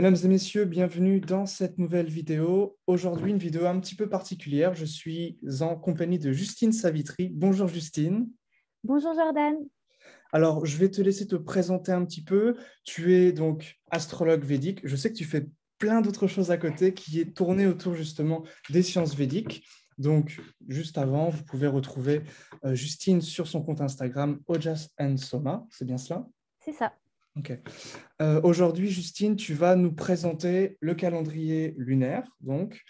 Mesdames et messieurs, bienvenue dans cette nouvelle vidéo. Aujourd'hui, une vidéo un petit peu particulière. Je suis en compagnie de Justine Savitri. Bonjour Justine. Bonjour Jordan. Alors, je vais te laisser te présenter un petit peu. Tu es donc astrologue védique. Je sais que tu fais plein d'autres choses à côté qui est tourné autour justement des sciences védiques. Donc, juste avant, vous pouvez retrouver Justine sur son compte Instagram, Ojas and Soma. C'est bien cela? C'est ça. Ok. Aujourd'hui, Justine, tu vas nous présenter le calendrier lunaire. Donc,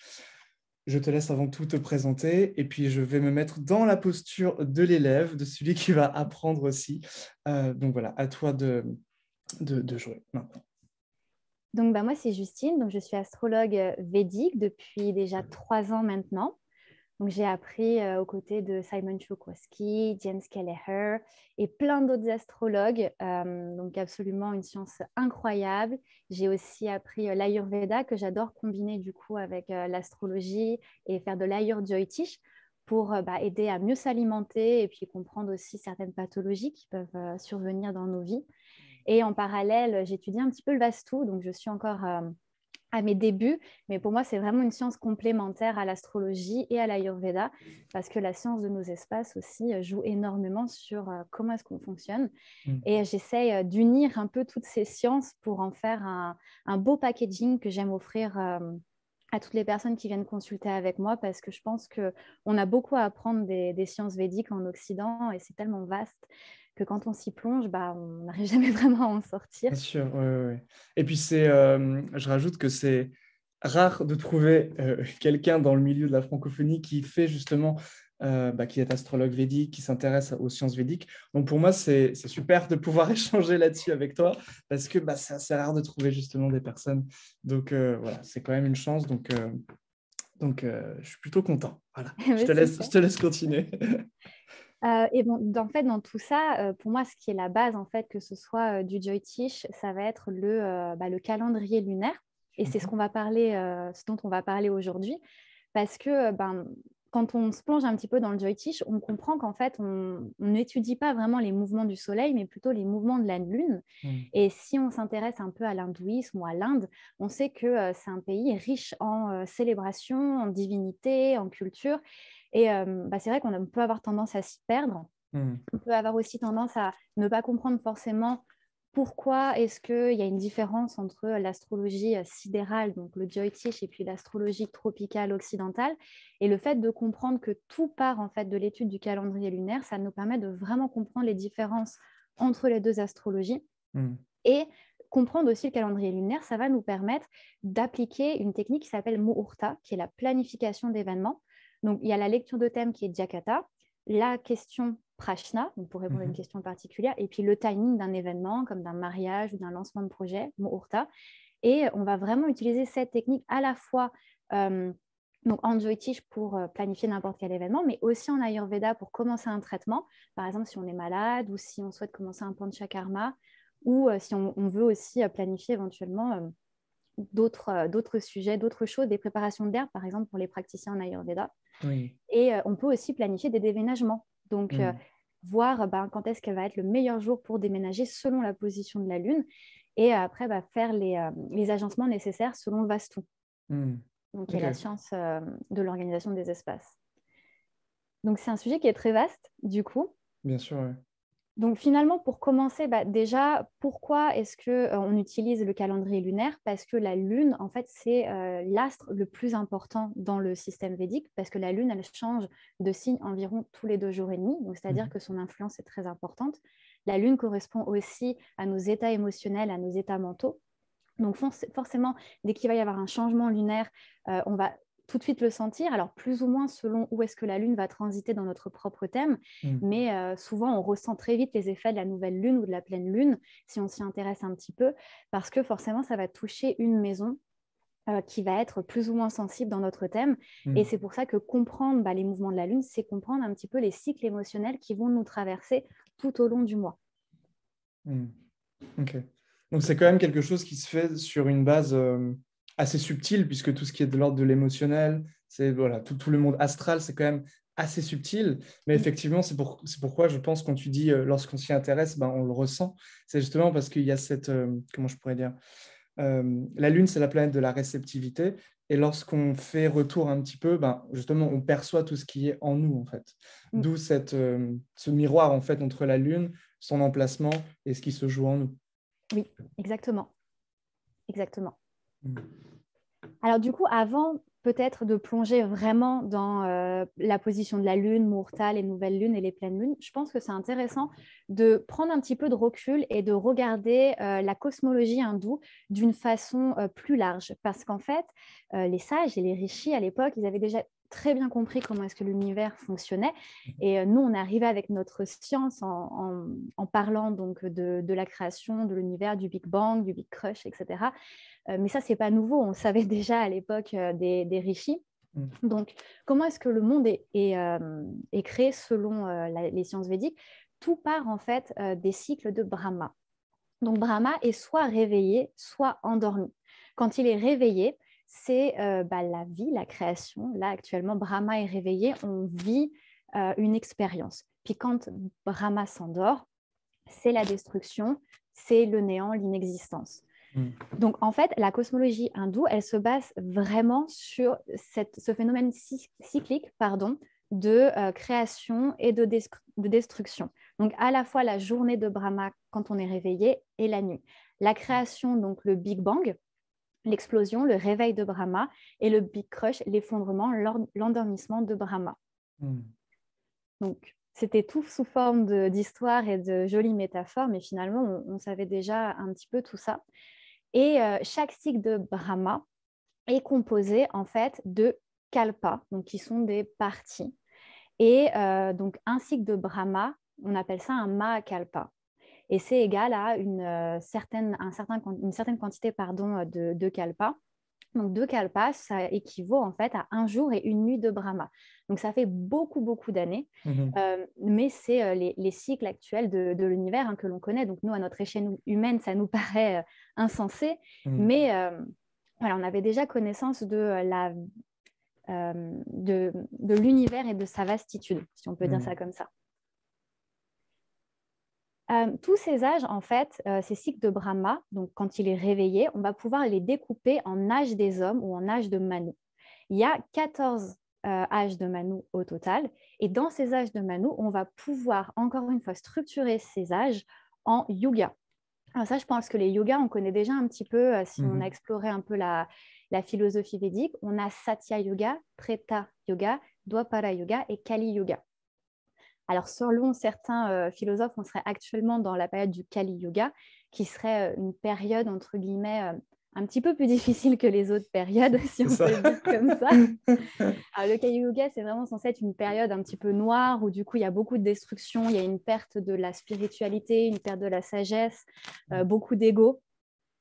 je te laisse avant tout te présenter et puis je vais me mettre dans la posture de l'élève, de celui qui va apprendre aussi. Donc voilà, à toi de jouer maintenant. Donc moi c'est Justine, donc je suis astrologue védique depuis déjà 3 ans maintenant. Donc j'ai appris aux côtés de Simon Chukowski, James Kelleher et plein d'autres astrologues. Donc absolument une science incroyable. J'ai aussi appris l'Ayurveda que j'adore combiner du coup avec l'astrologie et faire de l'Ayurjyotish pour aider à mieux s'alimenter et puis comprendre aussi certaines pathologies qui peuvent survenir dans nos vies. Et en parallèle, j'étudie un petit peu le Vastu, donc je suis encore à mes débuts, mais pour moi, c'est vraiment une science complémentaire à l'astrologie et à l'Ayurveda, parce que la science de nos espaces aussi joue énormément sur comment est-ce qu'on fonctionne. Et j'essaie d'unir un peu toutes ces sciences pour en faire un beau packaging que j'aime offrir à toutes les personnes qui viennent consulter avec moi, parce que je pense qu'on a beaucoup à apprendre des sciences védiques en Occident, et c'est tellement vaste que quand on s'y plonge, on n'arrive jamais vraiment à en sortir. Bien sûr, ouais, ouais, ouais. Et puis je rajoute que c'est rare de trouver quelqu'un dans le milieu de la francophonie qui fait justement, qui est astrologue védique, qui s'intéresse aux sciences védiques. Donc pour moi, c'est super de pouvoir échanger là-dessus avec toi parce que c'est assez rare de trouver justement des personnes. Donc voilà, c'est quand même une chance. Donc je suis plutôt content. Voilà, Mais je super. te laisse continuer. Et bon, dans tout ça, pour moi, ce qui est la base, en fait, que ce soit du Jyotish, ça va être le calendrier lunaire. Et c'est ce dont on va parler aujourd'hui. Parce que quand on se plonge un petit peu dans le Jyotish, on comprend qu'en fait, on n'étudie pas vraiment les mouvements du soleil, mais plutôt les mouvements de la lune. Et si on s'intéresse un peu à l'hindouisme ou à l'Inde, on sait que c'est un pays riche en célébrations, en divinité, en culture. Et c'est vrai qu'on peut avoir tendance à s'y perdre. On peut avoir aussi tendance à ne pas comprendre forcément pourquoi est-ce qu'il y a une différence entre l'astrologie sidérale, donc le Jyotish, et puis l'astrologie tropicale occidentale. Et le fait de comprendre que tout part en fait de l'étude du calendrier lunaire, ça nous permet de vraiment comprendre les différences entre les deux astrologies. Et comprendre aussi le calendrier lunaire, ça va nous permettre d'appliquer une technique qui s'appelle Muhurta, qui est la planification d'événements. Donc, il y a la lecture de thème qui est Jakata, la question Prashna, donc pour répondre à une question particulière, et puis le timing d'un événement, comme d'un mariage ou d'un lancement de projet, Muhurta. Et on va vraiment utiliser cette technique à la fois donc en Jyotish pour planifier n'importe quel événement, mais aussi en Ayurveda pour commencer un traitement. Par exemple, si on est malade ou si on souhaite commencer un panchakarma, ou si on veut aussi planifier éventuellement d'autres sujets, d'autres choses, des préparations d'herbes, par exemple, pour les praticiens en Ayurveda. Oui. Et on peut aussi planifier des déménagements. Donc, voir quand est-ce qu'elle va être le meilleur jour pour déménager selon la position de la Lune. Et après, faire les agencements nécessaires selon le Vastu, donc, qui est la Ok, science de l'organisation des espaces. Donc, c'est un sujet qui est très vaste, du coup. bien sûr, ouais. Donc finalement, pour commencer, déjà, pourquoi est-ce qu'on utilise le calendrier lunaire? Parce que la Lune, en fait, c'est l'astre le plus important dans le système védique, parce que la Lune, elle change de signe environ tous les 2 jours et demi, donc c'est-à-dire que son influence est très importante. La Lune correspond aussi à nos états émotionnels, à nos états mentaux. Donc forcément, dès qu'il va y avoir un changement lunaire, on va tout de suite le sentir, alors plus ou moins selon où est-ce que la Lune va transiter dans notre propre thème, mais souvent on ressent très vite les effets de la nouvelle Lune ou de la pleine Lune, si on s'y intéresse un petit peu, parce que forcément ça va toucher une maison qui va être plus ou moins sensible dans notre thème. Et c'est pour ça que comprendre les mouvements de la Lune, c'est comprendre un petit peu les cycles émotionnels qui vont nous traverser tout au long du mois. Ok. Donc c'est quand même quelque chose qui se fait sur une base assez subtile, puisque tout ce qui est de l'ordre de l'émotionnel, c'est voilà, tout le monde astral, c'est quand même assez subtil. Mais effectivement, c'est pourquoi je pense quand tu dis lorsqu'on s'y intéresse, on le ressent. C'est justement parce qu'il y a cette, comment je pourrais dire, la Lune, c'est la planète de la réceptivité. Et lorsqu'on fait retour un petit peu, justement, on perçoit tout ce qui est en nous, en fait. D'où ce miroir, en fait, entre la Lune, son emplacement et ce qui se joue en nous. Oui, exactement. Exactement. Mm. Alors du coup, avant peut-être de plonger vraiment dans la position de la Lune, Muhurta, les nouvelles lunes et les pleines lunes, je pense que c'est intéressant de prendre un petit peu de recul et de regarder la cosmologie hindoue d'une façon plus large. Parce qu'en fait, les sages et les rishis à l'époque, ils avaient déjà très bien compris comment est-ce que l'univers fonctionnait. Et nous, on est arrivé avec notre science en parlant donc de la création de l'univers, du Big Bang, du Big Crush, etc. Mais ça, ce n'est pas nouveau. On le savait déjà à l'époque des rishis. Donc, comment est-ce que le monde est créé selon les sciences védiques? Tout part en fait des cycles de Brahma. Donc, Brahma est soit réveillé, soit endormi. Quand il est réveillé, c'est la vie, la création. Là, actuellement, Brahma est réveillé, on vit une expérience. Puis quand Brahma s'endort, c'est la destruction, c'est le néant, l'inexistence. Donc, en fait, la cosmologie hindoue, elle se base vraiment sur ce phénomène cyclique de création et de destruction. Donc, à la fois la journée de Brahma quand on est réveillé et la nuit. La création, donc le Big Bang, l'explosion, le réveil de Brahma, et le Big Crush, l'effondrement, l'endormissement de Brahma. Donc, c'était tout sous forme d'histoire et de jolies métaphores, mais finalement, on savait déjà un petit peu tout ça. Et chaque cycle de Brahma est composé en fait de kalpas, donc qui sont des parties. Et donc un cycle de Brahma, on appelle ça un Mahakalpa. Et c'est égal à une certaine quantité de kalpas. Donc 2 kalpas, ça équivaut en fait à 1 jour et 1 nuit de Brahma. Donc ça fait beaucoup, beaucoup d'années. Mais c'est les cycles actuels de l'univers que l'on connaît. Donc nous, à notre échelle humaine, ça nous paraît insensé. Mais voilà, on avait déjà connaissance de l'univers et de sa vastitude, si on peut dire ça comme ça. Tous ces âges, en fait, ces cycles de Brahma, donc quand il est réveillé, on va pouvoir les découper en âges des hommes ou en âges de Manu. Il y a 14 âges de Manu au total. Et dans ces âges de Manu, on va pouvoir, encore une fois, structurer ces âges en yuga. Alors ça, je pense que les yogas, on connaît déjà un petit peu, si on a exploré un peu la philosophie védique. On a Satya Yoga, Treta Yoga, Dwapara Yoga et Kali Yoga. Alors, selon certains philosophes, on serait actuellement dans la période du Kali Yuga, qui serait une période, entre guillemets, un petit peu plus difficile que les autres périodes, si on peut le dire comme ça. Alors, le Kali Yuga, c'est vraiment censé être une période un petit peu noire, où du coup, il y a beaucoup de destruction, il y a une perte de la spiritualité, une perte de la sagesse, beaucoup d'ego.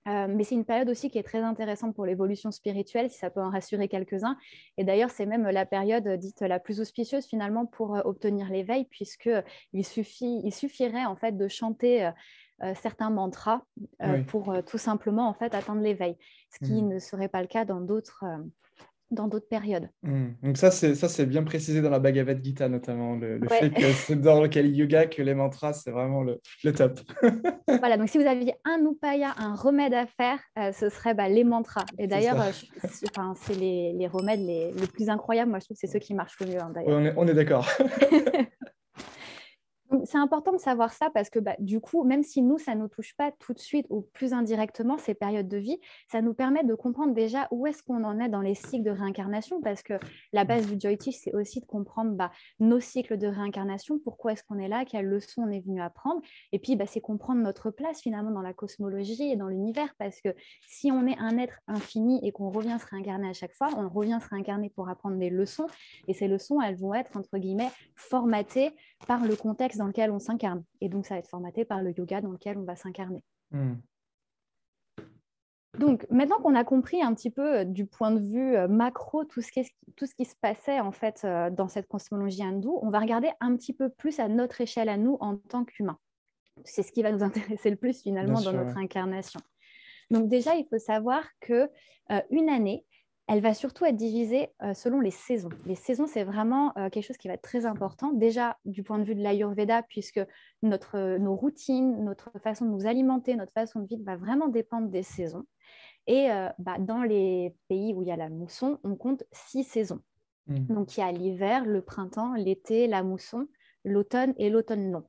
Mais c'est une période aussi qui est très intéressante pour l'évolution spirituelle, si ça peut en rassurer quelques-uns. Et d'ailleurs, c'est même la période dite la plus auspicieuse finalement pour obtenir l'éveil, puisqu'il suffirait en fait de chanter certains mantras pour tout simplement en fait atteindre l'éveil, ce qui ne serait pas le cas dans d'autres périodes. Donc ça, c'est bien précisé dans la Bhagavad Gita, notamment, le Ouais. fait que c'est dans le Kali Yuga que les mantras, c'est vraiment le top. Voilà, donc si vous aviez un upaya, un remède à faire, ce serait les mantras. Et d'ailleurs, c'est les remèdes les plus incroyables. Moi, je trouve que c'est ceux qui marchent le mieux, d'ailleurs. Oui, on est d'accord. C'est important de savoir ça parce que du coup, même si nous, ça ne nous touche pas tout de suite ou plus indirectement, ces périodes de vie, ça nous permet de comprendre déjà où est-ce qu'on en est dans les cycles de réincarnation, parce que la base du Jyotish, c'est aussi de comprendre nos cycles de réincarnation, pourquoi est-ce qu'on est là, quelles leçons on est venu apprendre, et puis c'est comprendre notre place finalement dans la cosmologie et dans l'univers, parce que si on est un être infini et qu'on revient se réincarner à chaque fois, on revient se réincarner pour apprendre des leçons, et ces leçons, elles vont être, entre guillemets, formatées par le contexte dans lequel on s'incarne. Et donc, ça va être formaté par le yoga dans lequel on va s'incarner. Donc, maintenant qu'on a compris un petit peu du point de vue macro tout ce qui se passait en fait dans cette cosmologie hindoue, on va regarder un petit peu plus à notre échelle à nous en tant qu'humains. C'est ce qui va nous intéresser le plus finalement dans notre incarnation. Donc déjà, il faut savoir qu'une année, elle va surtout être divisée selon les saisons. Les saisons, c'est vraiment quelque chose qui va être très important. Déjà, du point de vue de l'Ayurveda, puisque nos routines, notre façon de nous alimenter, notre façon de vivre va vraiment dépendre des saisons. Et dans les pays où il y a la mousson, on compte 6 saisons. Donc, il y a l'hiver, le printemps, l'été, la mousson, l'automne et l'automne long.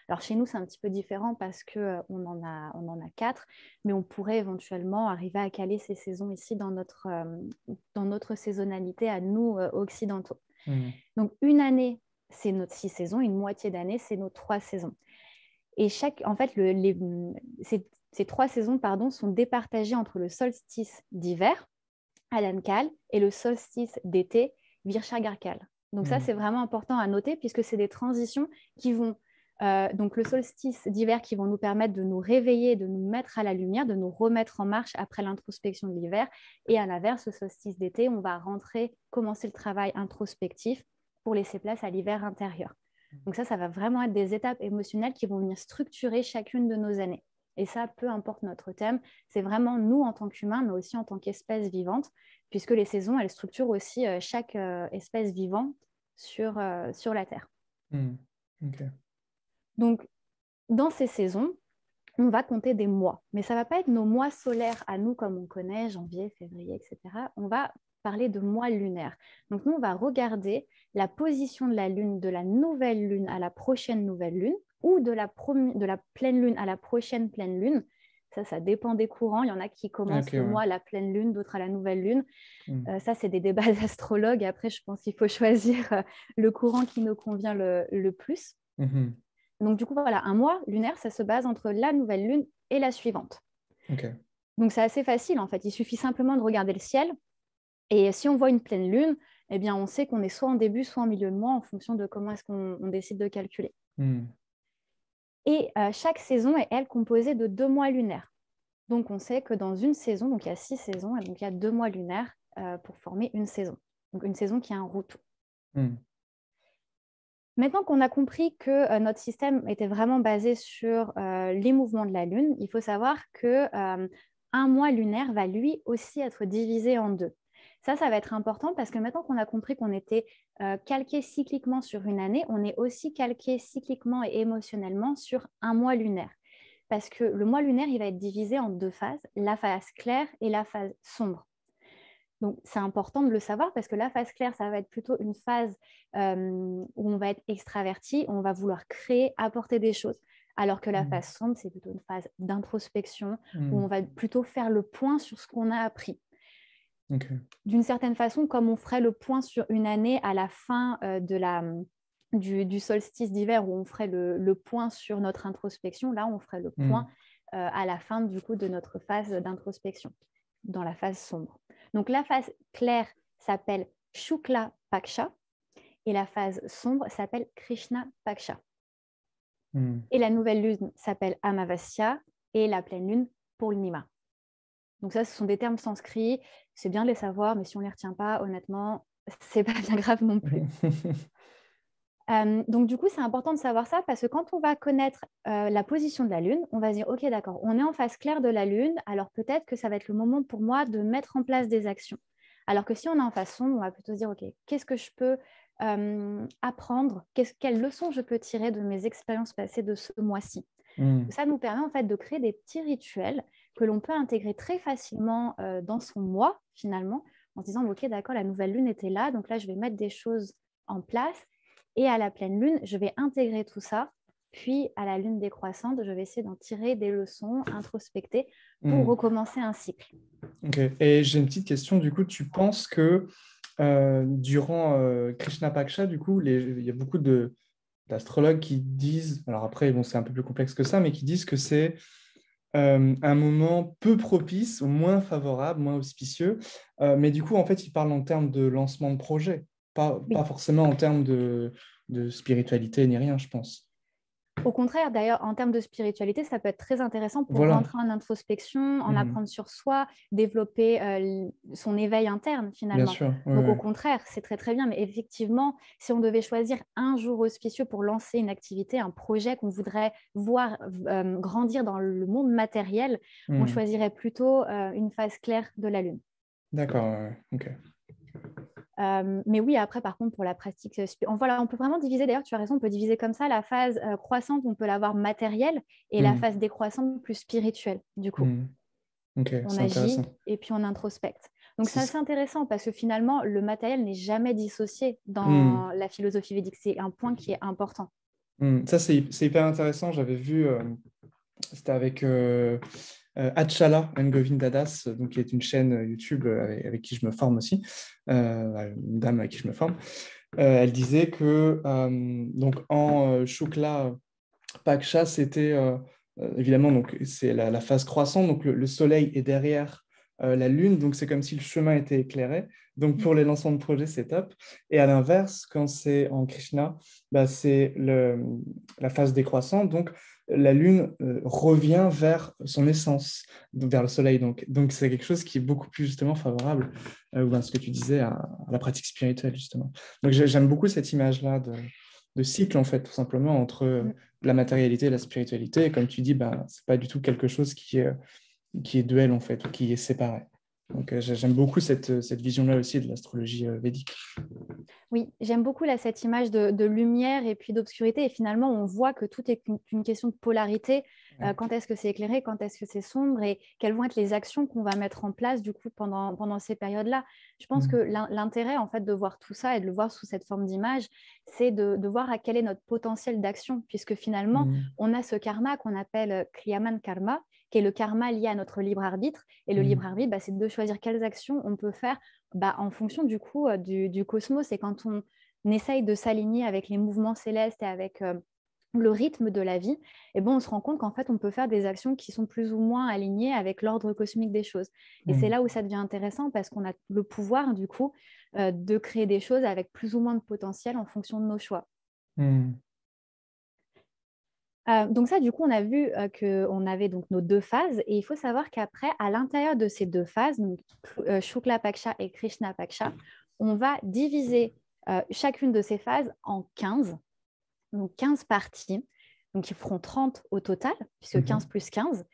Alors, chez nous, c'est un petit peu différent parce qu'on en a 4, mais on pourrait éventuellement arriver à caler ces saisons ici dans notre saisonnalité à nous, occidentaux. Donc, une année, c'est notre 6 saisons, une moitié d'année, c'est nos 3 saisons. Et en fait, ces 3 saisons sont départagées entre le solstice d'hiver, Alankal, et le solstice d'été, Virchagarkal. Donc ça, c'est vraiment important à noter puisque c'est des transitions qui vont, donc le solstice d'hiver qui vont nous permettre de nous réveiller, de nous mettre à la lumière, de nous remettre en marche après l'introspection de l'hiver. Et à l'inverse, le solstice d'été, on va commencer le travail introspectif pour laisser place à l'hiver intérieur. Donc ça va vraiment être des étapes émotionnelles qui vont venir structurer chacune de nos années. Et ça, peu importe notre thème, c'est vraiment nous en tant qu'humains, mais aussi en tant qu'espèce vivante, puisque les saisons, elles structurent aussi chaque espèce vivante sur la Terre. Okay. Donc, dans ces saisons, on va compter des mois. Mais ça ne va pas être nos mois solaires à nous, comme on connaît, janvier, février, etc. On va parler de mois lunaires. Donc, nous, on va regarder la position de la Lune, de la nouvelle Lune à la prochaine nouvelle Lune, ou de la pleine Lune à la prochaine pleine Lune. Ça dépend des courants. Il y en a qui commencent le mois à la pleine Lune, d'autres à la nouvelle Lune. Ça, c'est des débats d'astrologues. Après, je pense qu'il faut choisir le courant qui nous convient le plus. Donc, du coup, voilà, un mois lunaire, ça se base entre la nouvelle lune et la suivante. Donc, c'est assez facile, en fait. Il suffit simplement de regarder le ciel. Et si on voit une pleine lune, eh bien, on sait qu'on est soit en début, soit en milieu de mois, en fonction de comment est-ce qu'on décide de calculer. Et chaque saison est, elle, composée de 2 mois lunaires. Donc, on sait que dans une saison, donc il y a 6 saisons, et donc il y a 2 mois lunaires pour former une saison. Donc, une saison qui a un retour. Maintenant qu'on a compris que notre système était vraiment basé sur les mouvements de la Lune, il faut savoir qu'un mois lunaire va lui aussi être divisé en 2. Ça va être important parce que maintenant qu'on a compris qu'on était calqué cycliquement sur une année, on est aussi calqué cycliquement et émotionnellement sur un mois lunaire. Parce que le mois lunaire, il va être divisé en 2 phases, la phase claire et la phase sombre. Donc, c'est important de le savoir parce que la phase claire, ça va être plutôt une phase où on va être extraverti, où on va vouloir créer, apporter des choses. Alors que la phase sombre, c'est plutôt une phase d'introspection où on va plutôt faire le point sur ce qu'on a appris. D'une certaine façon, comme on ferait le point sur une année à la fin du solstice d'hiver où on ferait le point sur notre introspection, là, on ferait le point à la fin du coup de notre phase d'introspection, dans la phase sombre. Donc, la phase claire s'appelle Shukla Paksha et la phase sombre s'appelle Krishna Paksha. Et la nouvelle lune s'appelle Amavasya et la pleine lune Purnima. Donc ça, ce sont des termes sanscrits. C'est bien de les savoir, mais si on ne les retient pas, honnêtement, c'est pas bien grave non plus. Donc du coup, c'est important de savoir ça parce que quand on va connaître la position de la Lune, on va se dire, ok, d'accord, on est en phase claire de la Lune, alors peut-être que ça va être le moment pour moi de mettre en place des actions. Alors que si on est en phase sombre, on va plutôt se dire, ok, qu'est-ce que je peux apprendre, quelles leçons je peux tirer de mes expériences passées de ce mois-ci. Ça nous permet en fait de créer des petits rituels que l'on peut intégrer très facilement dans son mois finalement, en se disant, ok, d'accord, la nouvelle Lune était là, donc là, je vais mettre des choses en place. Et à la pleine lune, je vais intégrer tout ça. Puis, à la lune décroissante, je vais essayer d'en tirer des leçons, introspecter pour recommencer un cycle. Ok. Et j'ai une petite question. Du coup, tu penses que durant Krishna Paksha, du coup, il y a beaucoup d'astrologues qui disent, alors après, bon, c'est un peu plus complexe que ça, mais qui disent que c'est un moment peu propice, ou moins favorable, moins auspicieux. Mais du coup, en fait, ils parlent en termes de lancement de projet, pas forcément en termes de spiritualité ni rien, je pense. Au contraire, d'ailleurs, en termes de spiritualité, ça peut être très intéressant pour rentrer en introspection, en apprendre sur soi, développer son éveil interne finalement. Bien sûr. Donc au contraire, c'est très très bien. Mais effectivement, si on devait choisir un jour auspicieux pour lancer une activité, un projet qu'on voudrait voir grandir dans le monde matériel, on choisirait plutôt une phase claire de la Lune. D'accord, ok. Mais oui, après, par contre, pour la pratique, voilà, on peut vraiment diviser, d'ailleurs, tu as raison, on peut diviser comme ça, la phase croissante, on peut l'avoir matérielle, et la phase décroissante plus spirituelle, du coup. Ok, On c'est agit intéressant. et puis on introspecte. Donc, C'est c'est ce- assez intéressant parce que finalement, le matériel n'est jamais dissocié Hmm. dans la philosophie védique. C'est un point qui est important. Ça, c'est hyper intéressant. J'avais vu, c'était avec Achala Govinda Das, donc, qui est une chaîne YouTube avec qui je me forme aussi, une dame avec qui je me forme. Elle disait que donc en Shukla Paksha, c'était évidemment donc c'est la phase croissante, donc le soleil est derrière la lune, donc c'est comme si le chemin était éclairé. Donc pour les lancements de projets, c'est top. Et à l'inverse, quand c'est en Krishna, bah, c'est la phase décroissante, donc la lune revient vers son essence, donc vers le soleil. Donc c'est quelque chose qui est beaucoup plus justement favorable, ou bien ce que tu disais, à la pratique spirituelle justement. Donc j'aime beaucoup cette image-là de cycle en fait, tout simplement entre Mm. la matérialité et la spiritualité. Et comme tu dis, bah, c'est pas du tout quelque chose qui est duel en fait, ou qui est séparé. Donc j'aime beaucoup cette vision-là aussi de l'astrologie védique. Oui, j'aime beaucoup là, cette image de lumière et puis d'obscurité. Et finalement, on voit que tout est une question de polarité. Ouais. Quand est-ce que c'est éclairé, quand est-ce que c'est sombre et quelles vont être les actions qu'on va mettre en place du coup pendant ces périodes-là. Je pense que Mm. l'intérêt en fait de voir tout ça et de le voir sous cette forme d'image, c'est de voir à quel est notre potentiel d'action, puisque finalement, Mm. on a ce karma qu'on appelle Kriyaman Karma, qui est le karma lié à notre libre arbitre. Et le libre Mm. arbitre, bah, c'est de choisir quelles actions on peut faire en fonction du coup du cosmos. Et quand on essaye de s'aligner avec les mouvements célestes et avec le rythme de la vie, et on se rend compte qu'en fait, on peut faire des actions qui sont plus ou moins alignées avec l'ordre cosmique des choses. Et c'est Mm. là où ça devient intéressant parce qu'on a le pouvoir, du coup, de créer des choses avec plus ou moins de potentiel en fonction de nos choix. Mm. Donc ça, du coup, on a vu qu'on avait donc nos deux phases. Et il faut savoir qu'après, à l'intérieur de ces deux phases, donc, Shukla Paksha et Krishna Paksha, on va diviser chacune de ces phases en 15, donc 15 parties. Donc, ils feront 30 au total, puisque 15 Mhm. plus 15.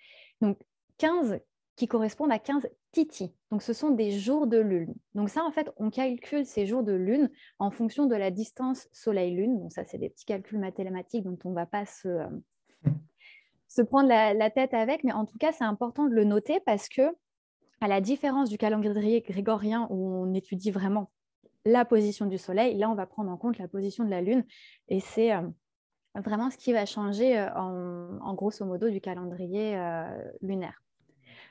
Donc, 15 qui correspondent à 15 titis. Donc, ce sont des jours de lune. Donc, ça, en fait, on calcule ces jours de lune en fonction de la distance Soleil-Lune. Donc, ça, c'est des petits calculs mathématiques dont on ne va pas se prendre la tête avec. Mais en tout cas, c'est important de le noter parce que, à la différence du calendrier grégorien où on étudie vraiment la position du Soleil, là, on va prendre en compte la position de la Lune. Et c'est vraiment ce qui va changer en grosso modo du calendrier lunaire.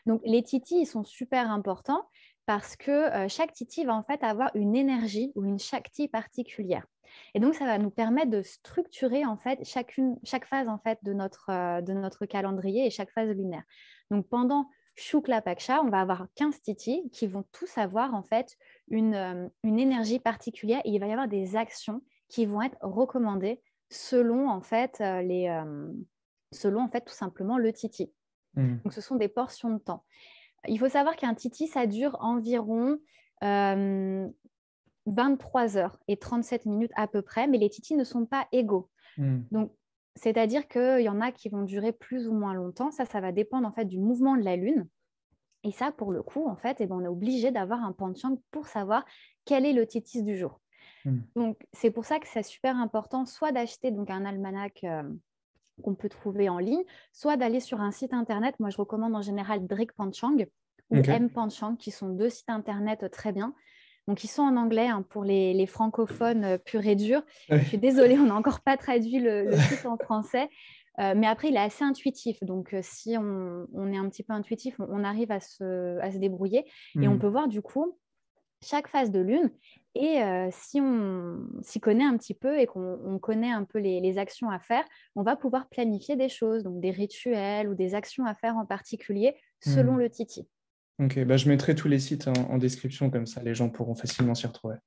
Donc, les titis, ils sont super importants parce que chaque titi va en fait avoir une énergie ou une shakti particulière. Et donc, ça va nous permettre de structurer en fait chaque phase en fait de notre calendrier et chaque phase lunaire. Donc, pendant Shukla Paksha, on va avoir 15 titis qui vont tous avoir en fait une énergie particulière et il va y avoir des actions qui vont être recommandées selon en fait selon en fait tout simplement le titi. Mm. Donc ce sont des portions de temps. Il faut savoir qu'un titi ça dure environ 23 heures et 37 minutes à peu près, mais les titis ne sont pas égaux. Mm. Donc c'est-à-dire qu'il y en a qui vont durer plus ou moins longtemps. Ça va dépendre en fait du mouvement de la lune. Et ça, pour le coup, en fait, on est obligé d'avoir un panchang pour savoir quel est le titis du jour. Mm. Donc, c'est pour ça que c'est super important soit d'acheter donc un almanach qu'on peut trouver en ligne, soit d'aller sur un site internet. Moi, je recommande en général Drik Panchang ou Ok. M Panchang, qui sont deux sites internet très bien. Donc, ils sont en anglais pour les francophones purs et durs. Je suis Ouais. désolée, on n'a encore pas traduit le site en français. Mais après, il est assez intuitif. Donc, si on est un petit peu intuitif, on arrive à se débrouiller. Et on Mm. peut voir du coup chaque phase de lune. Et si on s'y connaît un petit peu et qu'on connaît un peu les actions à faire, on va pouvoir planifier des choses, donc des rituels ou des actions à faire en particulier selon Mm. le titi. Ok, bah, je mettrai tous les sites en description, comme ça les gens pourront facilement s'y retrouver.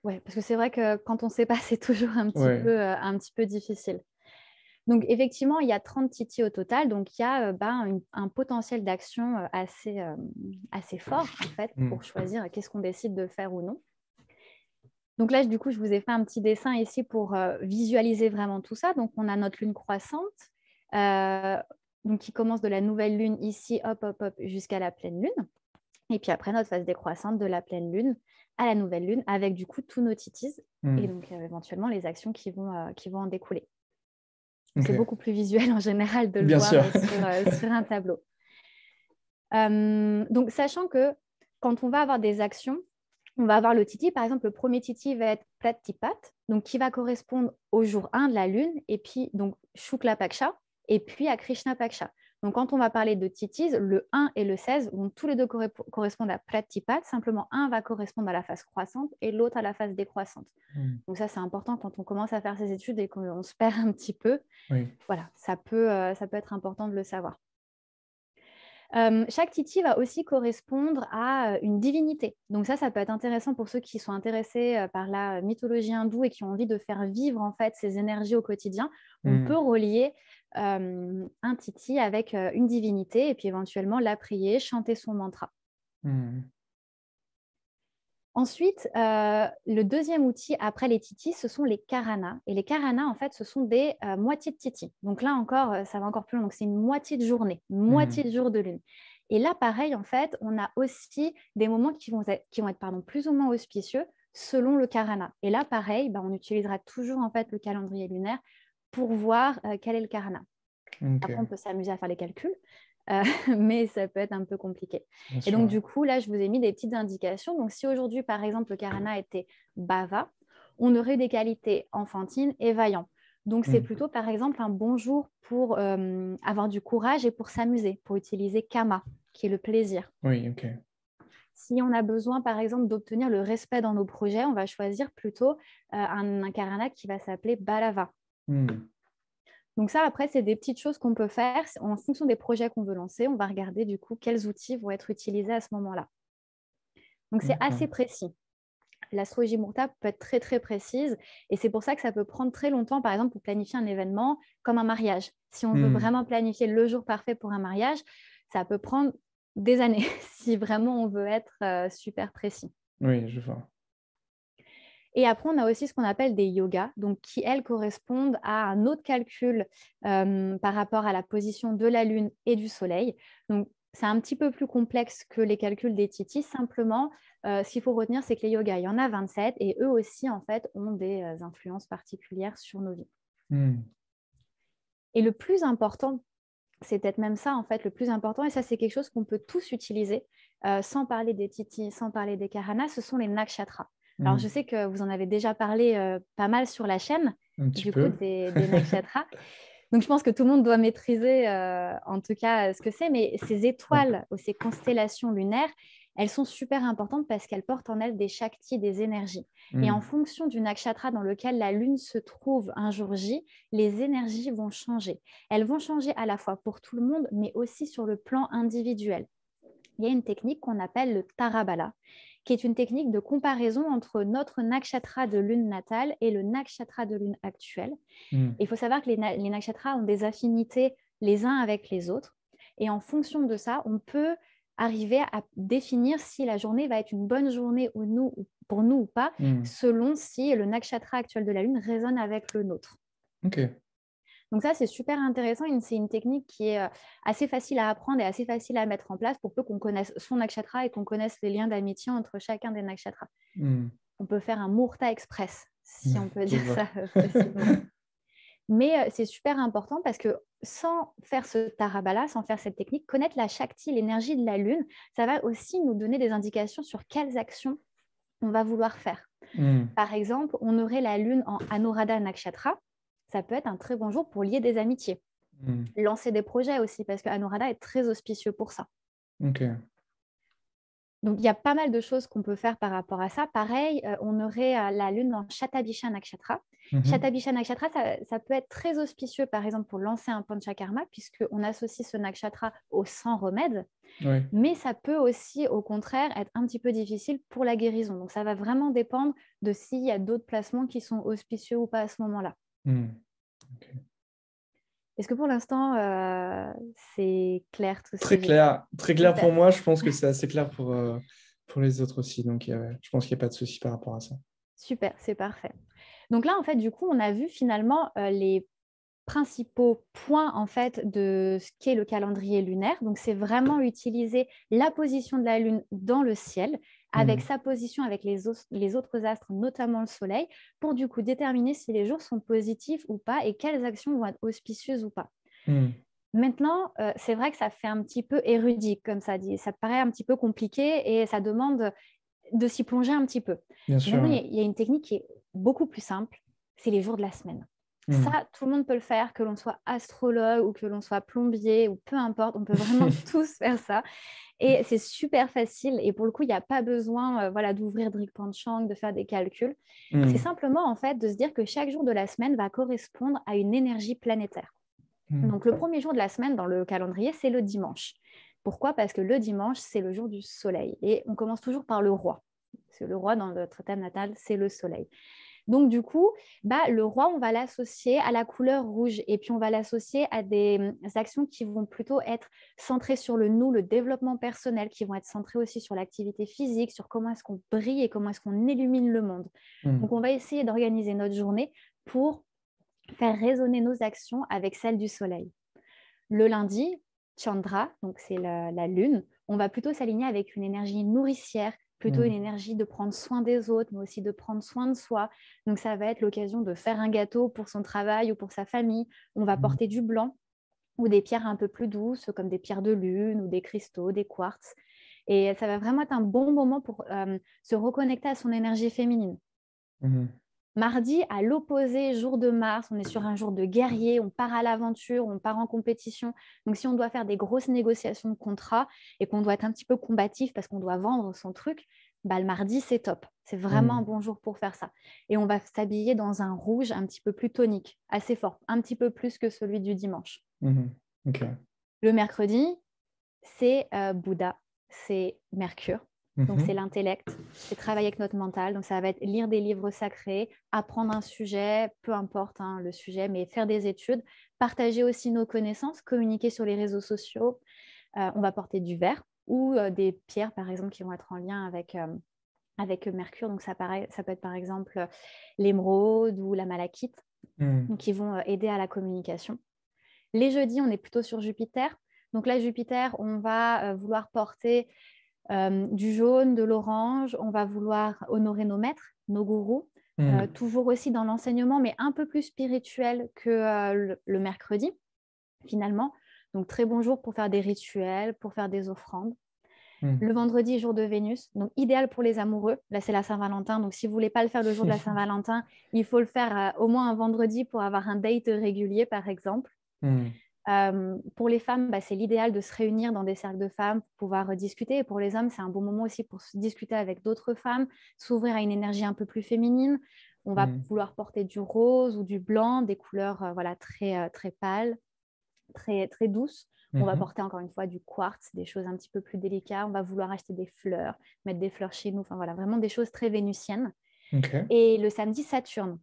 Ouais, parce que c'est vrai que quand on ne sait pas, c'est toujours Ouais. un petit peu difficile. Donc, effectivement, il y a 30 titis au total. Donc, il y a un potentiel d'action assez fort, en fait, Mm. pour choisir qu'est-ce qu'on décide de faire ou non. Donc là, du coup, je vous ai fait un petit dessin ici pour visualiser vraiment tout ça. Donc, on a notre lune croissante, euh, donc qui commence de la nouvelle lune ici, hop, hop, hop, jusqu'à la pleine lune. Et puis après, notre phase décroissante de la pleine lune à la nouvelle lune, avec du coup tous nos titis et Mm. donc éventuellement les actions qui vont en découler. C'est Ok. beaucoup plus visuel en général de le Bien voir sûr. sur un tableau. Donc, sachant que quand on va avoir des actions, on va avoir le titi. Par exemple, le premier titi va être Prattipat, donc qui va correspondre au jour 1 de la lune, et puis donc Shukla Paksha, et puis à Krishna Paksha. Donc, quand on va parler de titis, le 1 et le 16 vont tous les deux correspondre à Prattipat. Simplement, un va correspondre à la phase croissante et l'autre à la phase décroissante. Donc, ça, c'est important quand on commence à faire ses études et qu'on se perd un petit peu. Oui. Voilà, ça peut être important de le savoir. Chaque titi va aussi correspondre à une divinité. Donc ça peut être intéressant pour ceux qui sont intéressés par la mythologie hindoue et qui ont envie de faire vivre en fait ces énergies au quotidien. On peut relier un titi avec une divinité et puis éventuellement la prier, chanter son mantra. Ensuite, le deuxième outil après les titis, ce sont les karanas. Et les karanas, en fait, ce sont des moitiés de titis. Donc là encore, ça va encore plus loin. Donc c'est une moitié de journée, une moitié de jour de lune. Et là, pareil, en fait, on a aussi des moments qui vont être plus ou moins auspicieux selon le karana. Et là, pareil, on utilisera toujours en fait le calendrier lunaire pour voir quel est le karana. Après, on peut s'amuser à faire les calculs. Mais ça peut être un peu compliqué. Et donc, du coup, là, je vous ai mis des petites indications. Donc, si aujourd'hui, par exemple, le karana était bava, on aurait des qualités enfantines et vaillant. Donc, c'est plutôt, par exemple, un bon jour pour avoir du courage et pour s'amuser, pour utiliser kama, qui est le plaisir. Oui, ok. Si on a besoin, par exemple, d'obtenir le respect dans nos projets, on va choisir plutôt un karana qui va s'appeler balava. Donc ça, après, c'est des petites choses qu'on peut faire. En fonction des projets qu'on veut lancer, on va regarder du coup quels outils vont être utilisés à ce moment-là. Donc c'est assez précis. L'astrologie Muhurta peut être très, très précise. Et c'est pour ça que ça peut prendre très longtemps, par exemple, pour planifier un événement comme un mariage. Si on veut vraiment planifier le jour parfait pour un mariage, ça peut prendre des années si vraiment on veut être super précis. Oui, je vois. Et après, on a aussi ce qu'on appelle des yogas, donc qui, elles, correspondent à un autre calcul par rapport à la position de la Lune et du Soleil. Donc, c'est un petit peu plus complexe que les calculs des titis. Simplement, ce qu'il faut retenir, c'est que les yogas, il y en a 27 et eux aussi, en fait, ont des influences particulières sur nos vies. Et le plus important, c'est peut-être même ça, en fait, le plus important, et ça, c'est quelque chose qu'on peut tous utiliser, sans parler des titis, sans parler des karanas, ce sont les nakshatras. Alors, je sais que vous en avez déjà parlé pas mal sur la chaîne, du coup, des nakshatras. Donc, je pense que tout le monde doit maîtriser, en tout cas, ce que c'est. Mais ces étoiles ou ces constellations lunaires, elles sont super importantes parce qu'elles portent en elles des shaktis, des énergies. Et en fonction du nakshatra dans lequel la lune se trouve un jour J, les énergies vont changer. Elles vont changer à la fois pour tout le monde, mais aussi sur le plan individuel. Il y a une technique qu'on appelle le Tarabala, qui est une technique de comparaison entre notre nakshatra de lune natale et le nakshatra de lune actuelle. Il faut savoir que les nakshatras ont des affinités les uns avec les autres. Et en fonction de ça, on peut arriver à définir si la journée va être une bonne journée pour nous ou pas, selon si le nakshatra actuel de la lune résonne avec le nôtre. Ok. Donc ça, c'est super intéressant. C'est une technique qui est assez facile à apprendre et assez facile à mettre en place pour peu qu'on connaisse son nakshatra et qu'on connaisse les liens d'amitié entre chacun des nakshatras. On peut faire un Muhurta Express, si on peut dire ça facilement. Mais c'est super important parce que sans faire ce Tarabala, sans faire cette technique, connaître la Shakti, l'énergie de la Lune, ça va aussi nous donner des indications sur quelles actions on va vouloir faire. Par exemple, on aurait la Lune en Anuradha Nakshatra. Ça peut être un très bon jour pour lier des amitiés. Lancer des projets aussi, parce que Anuradha est très auspicieux pour ça. Ok. Donc, il y a pas mal de choses qu'on peut faire par rapport à ça. Pareil, on aurait la lune en Shatabisha Nakshatra. Shatabisha Nakshatra, ça peut être très auspicieux, par exemple, pour lancer un panchakarma, puisqu'on associe ce nakshatra au 100 remèdes. Ouais. Mais ça peut aussi, au contraire, être un petit peu difficile pour la guérison. Donc, ça va vraiment dépendre de s'il y a d'autres placements qui sont auspicieux ou pas à ce moment-là. Okay. Est-ce que pour l'instant, c'est clair tout ça? Très clair pour moi. Je pense que c'est assez clair pour les autres aussi. Donc, je pense qu'il n'y a pas de souci par rapport à ça. Super, c'est parfait. Donc là, en fait, du coup, on a vu finalement les principaux points en fait de ce qu'est le calendrier lunaire. Donc, c'est vraiment utiliser la position de la Lune dans le ciel avec sa position avec les autres astres, notamment le Soleil, pour du coup déterminer si les jours sont positifs ou pas et quelles actions vont être auspicieuses ou pas. Maintenant, c'est vrai que ça fait un petit peu érudit, comme ça dit. Ça paraît un petit peu compliqué et ça demande de s'y plonger un petit peu. Bien sûr. Maintenant, Ouais. il y a une technique qui est beaucoup plus simple, c'est les jours de la semaine. Hmm. Ça, tout le monde peut le faire, que l'on soit astrologue ou que l'on soit plombier ou peu importe, on peut vraiment tous faire ça. Et c'est super facile. Et pour le coup, il n'y a pas besoin voilà, d'ouvrir Drick Panchang, de faire des calculs. C'est Hmm. simplement en fait de se dire que chaque jour de la semaine va correspondre à une énergie planétaire. Hmm. Donc le premier jour de la semaine dans le calendrier, c'est le dimanche. Pourquoi? Parce que le dimanche, c'est le jour du soleil. Et on commence toujours par le roi. Parce que le roi, dans notre thème natal, c'est le soleil. Donc, du coup, le roi, on va l'associer à la couleur rouge et puis on va l'associer à des actions qui vont plutôt être centrées sur le nous, le développement personnel, qui vont être centrées aussi sur l'activité physique, sur comment est-ce qu'on brille et comment est-ce qu'on illumine le monde. Hmm. Donc, on va essayer d'organiser notre journée pour faire résonner nos actions avec celles du soleil. Le lundi, Chandra, donc c'est la lune, on va plutôt s'aligner avec une énergie nourricière, plutôt une énergie de prendre soin des autres, mais aussi de prendre soin de soi. Donc ça va être l'occasion de faire un gâteau pour son travail ou pour sa famille. On va Hmm. porter du blanc ou des pierres un peu plus douces, comme des pierres de lune ou des cristaux, des quartz. Et ça va vraiment être un bon moment pour se reconnecter à son énergie féminine. Hmm. Mardi, à l'opposé, jour de Mars, on est sur un jour de guerrier, on part à l'aventure, on part en compétition. Donc, si on doit faire des grosses négociations de contrat et qu'on doit être un petit peu combatif parce qu'on doit vendre son truc, le mardi, c'est top. C'est vraiment un Hmm. bon jour pour faire ça. Et on va s'habiller dans un rouge un petit peu plus tonique, assez fort, un petit peu plus que celui du dimanche. Hmm. Ok. Le mercredi, c'est Bouddha, c'est Mercure. Donc, c'est Mhm. l'intellect, c'est travailler avec notre mental. Donc, ça va être lire des livres sacrés, apprendre un sujet, peu importe le sujet, mais faire des études, partager aussi nos connaissances, communiquer sur les réseaux sociaux. On va porter du verre ou des pierres, par exemple, qui vont être en lien avec Mercure. Donc, ça peut être, par exemple, l'émeraude ou la malachite, Hmm. donc, qui vont aider à la communication. Les jeudis, on est plutôt sur Jupiter. Donc là, Jupiter, on va vouloir porter du jaune, de l'orange. On va vouloir honorer nos maîtres, nos gourous, Hmm. toujours aussi dans l'enseignement, mais un peu plus spirituel que le mercredi, finalement. Donc, très bon jour pour faire des rituels, pour faire des offrandes. Hmm. Le vendredi, jour de Vénus, donc idéal pour les amoureux. Là, c'est la Saint-Valentin. Donc, si vous voulez pas le faire le jour de la Saint-Valentin, il faut le faire au moins un vendredi pour avoir un date régulier, par exemple. Hmm. Pour les femmes, c'est l'idéal de se réunir dans des cercles de femmes pour pouvoir discuter. Et pour les hommes, c'est un bon moment aussi pour se discuter avec d'autres femmes, s'ouvrir à une énergie un peu plus féminine. On va Hmm. vouloir porter du rose ou du blanc, des couleurs voilà, très, très pâles, très, très douces. On va Mhm. porter encore une fois du quartz, des choses un petit peu plus délicates. On va vouloir acheter des fleurs, mettre des fleurs chez nous. Enfin voilà, vraiment des choses très vénusiennes. Ok. Et le samedi, Saturne.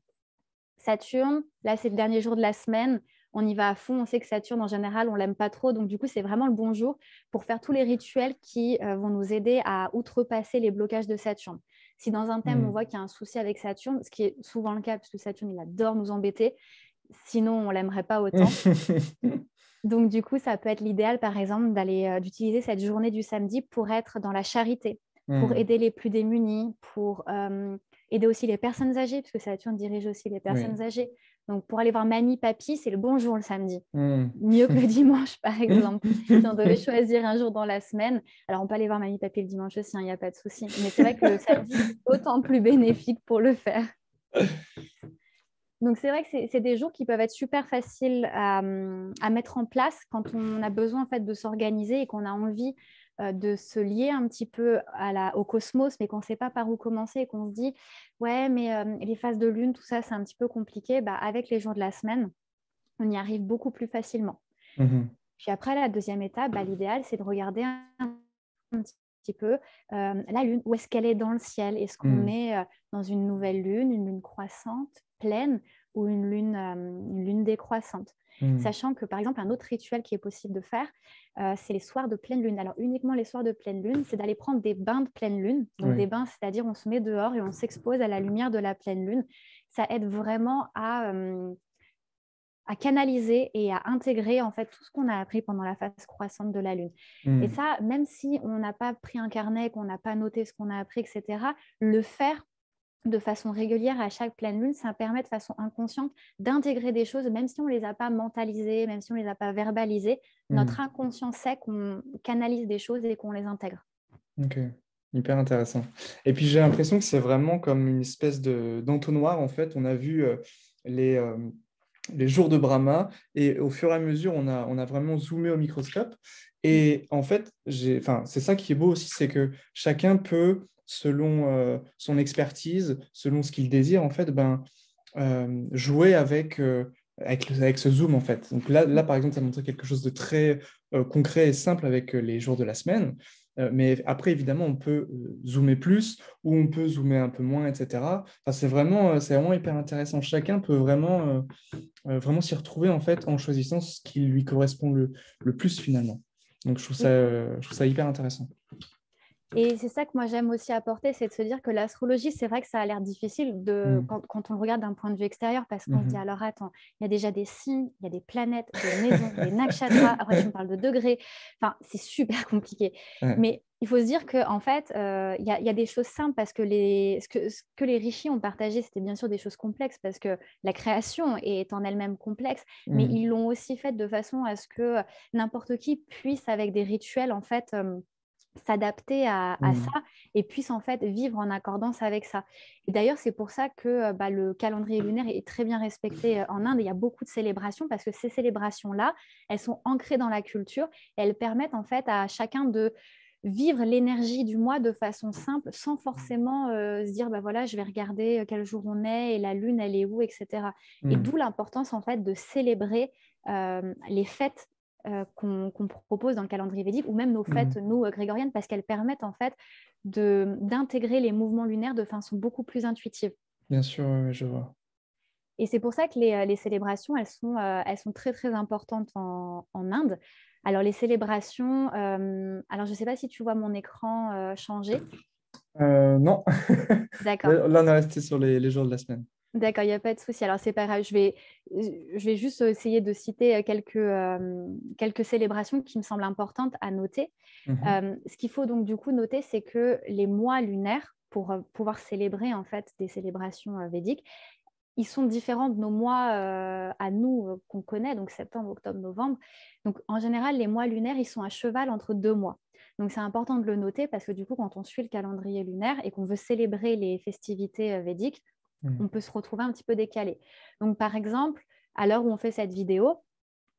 Saturne, là, c'est le dernier jour de la semaine. On y va à fond. On sait que Saturne, en général, on l'aime pas trop. Donc, du coup, c'est vraiment le bon jour pour faire tous les rituels qui vont nous aider à outrepasser les blocages de Saturne. Si dans un thème, on Hmm. voit qu'il y a un souci avec Saturne, ce qui est souvent le cas, parce que Saturne, il adore nous embêter. Sinon, on l'aimerait pas autant. Donc, du coup, ça peut être l'idéal, par exemple, d'utiliser cette journée du samedi pour être dans la charité, pour Hmm. aider les plus démunis, pour aider aussi les personnes âgées, parce que Saturne dirige aussi les Oui. personnes âgées. Donc, pour aller voir mamie, papy, c'est le bon jour le samedi. Hmm. Mieux que le dimanche, par exemple. Si on devait choisir un jour dans la semaine, alors on peut aller voir mamie, papy le dimanche aussi, il n'y a pas de souci. Mais c'est vrai que le samedi, c'est d'autant plus bénéfique pour le faire. Donc, c'est vrai que c'est des jours qui peuvent être super faciles à mettre en place quand on a besoin en fait, de s'organiser et qu'on a envie de se lier un petit peu au cosmos, mais qu'on ne sait pas par où commencer et qu'on se dit, ouais, mais les phases de lune, tout ça, c'est un petit peu compliqué. Avec les jours de la semaine, on y arrive beaucoup plus facilement. Mhm. Puis après, la deuxième étape, l'idéal, c'est de regarder un petit peu la lune, où est-ce qu'elle est dans le ciel? Est-ce qu'on Hmm. est dans une nouvelle lune, une lune croissante, pleine, ou une lune décroissante? Hmm. Sachant que, par exemple, un autre rituel qui est possible de faire, c'est les soirs de pleine lune. Alors, uniquement les soirs de pleine lune, c'est d'aller prendre des bains de pleine lune. Donc, Oui. des bains, c'est-à-dire on se met dehors et on s'expose à la lumière de la pleine lune. Ça aide vraiment à canaliser et à intégrer en fait tout ce qu'on a appris pendant la phase croissante de la Lune. Et Hmm. ça, même si on n'a pas pris un carnet, qu'on n'a pas noté ce qu'on a appris, etc., le faire de façon régulière à chaque pleine lune, ça permet de façon inconsciente d'intégrer des choses, même si on ne les a pas mentalisées, même si on ne les a pas verbalisées, notre inconscient sait qu'on canalise des choses et qu'on les intègre. Ok, hyper intéressant. Et puis j'ai l'impression que c'est vraiment comme une espèce d'entonnoir. En fait, on a vu les, euh, les jours de Brahma et au fur et à mesure, on a vraiment zoomé au microscope. Et en fait, enfin, c'est ça qui est beau aussi, c'est que chacun peut, selon son expertise, selon ce qu'il désire, en fait, ben, jouer avec ce zoom, en fait. Donc là, par exemple, ça montré quelque chose de très concret et simple avec les jours de la semaine. Mais après, évidemment, on peut zoomer plus ou on peut zoomer un peu moins, etc. Enfin, c'est vraiment hyper intéressant. Chacun peut vraiment s'y retrouver en fait en choisissant ce qui lui correspond le plus finalement. Donc je trouve ça hyper intéressant. Et c'est ça que moi j'aime aussi apporter, c'est de se dire que l'astrologie, c'est vrai que ça a l'air difficile Mm. quand on le regarde d'un point de vue extérieur, parce qu'on se dit Mhm. alors attends, il y a déjà des signes, il y a des planètes, des maisons, des nakshatras, après tu me parles de degrés, enfin c'est super compliqué. Ouais. Mais il faut se dire qu'en fait, il y a des choses simples parce que ce que les rishis ont partagé, c'était bien sûr des choses complexes parce que la création est en elle-même complexe, mais Mm. ils l'ont aussi fait de façon à ce que n'importe qui puisse, avec des rituels, en fait, s'adapter à ça Mm. et puisse en fait vivre en accordance avec ça. Et d'ailleurs, c'est pour ça que le calendrier lunaire est très bien respecté en Inde. Il y a beaucoup de célébrations parce que ces célébrations-là, elles sont ancrées dans la culture et elles permettent en fait à chacun de vivre l'énergie du mois de façon simple sans forcément se dire bah voilà je vais regarder quel jour on est et la lune elle est où, etc. Et Mm. d'où l'importance en fait de célébrer les fêtes qu'on propose dans le calendrier védique ou même nos fêtes, Mm. nous, grégoriennes, parce qu'elles permettent en fait d'intégrer les mouvements lunaires de façon beaucoup plus intuitive. Bien sûr, ouais, ouais, je vois. Et c'est pour ça que les célébrations, elles sont très, très importantes en Inde. Alors, les célébrations, alors je ne sais pas si tu vois mon écran changer. Non, D'accord. là on est resté sur les jours de la semaine. D'accord, il n'y a pas de souci. Alors, c'est pas grave. Je vais juste essayer de citer quelques célébrations qui me semblent importantes à noter. Mhm. Ce qu'il faut donc du coup noter, c'est que les mois lunaires, pour pouvoir célébrer en fait des célébrations védiques, ils sont différents de nos mois à nous qu'on connaît, donc septembre, octobre, novembre. Donc, en général, les mois lunaires, ils sont à cheval entre 2 mois. Donc, c'est important de le noter parce que du coup, quand on suit le calendrier lunaire et qu'on veut célébrer les festivités védiques, Mm. on peut se retrouver un petit peu décalé. Donc, par exemple, à l'heure où on fait cette vidéo,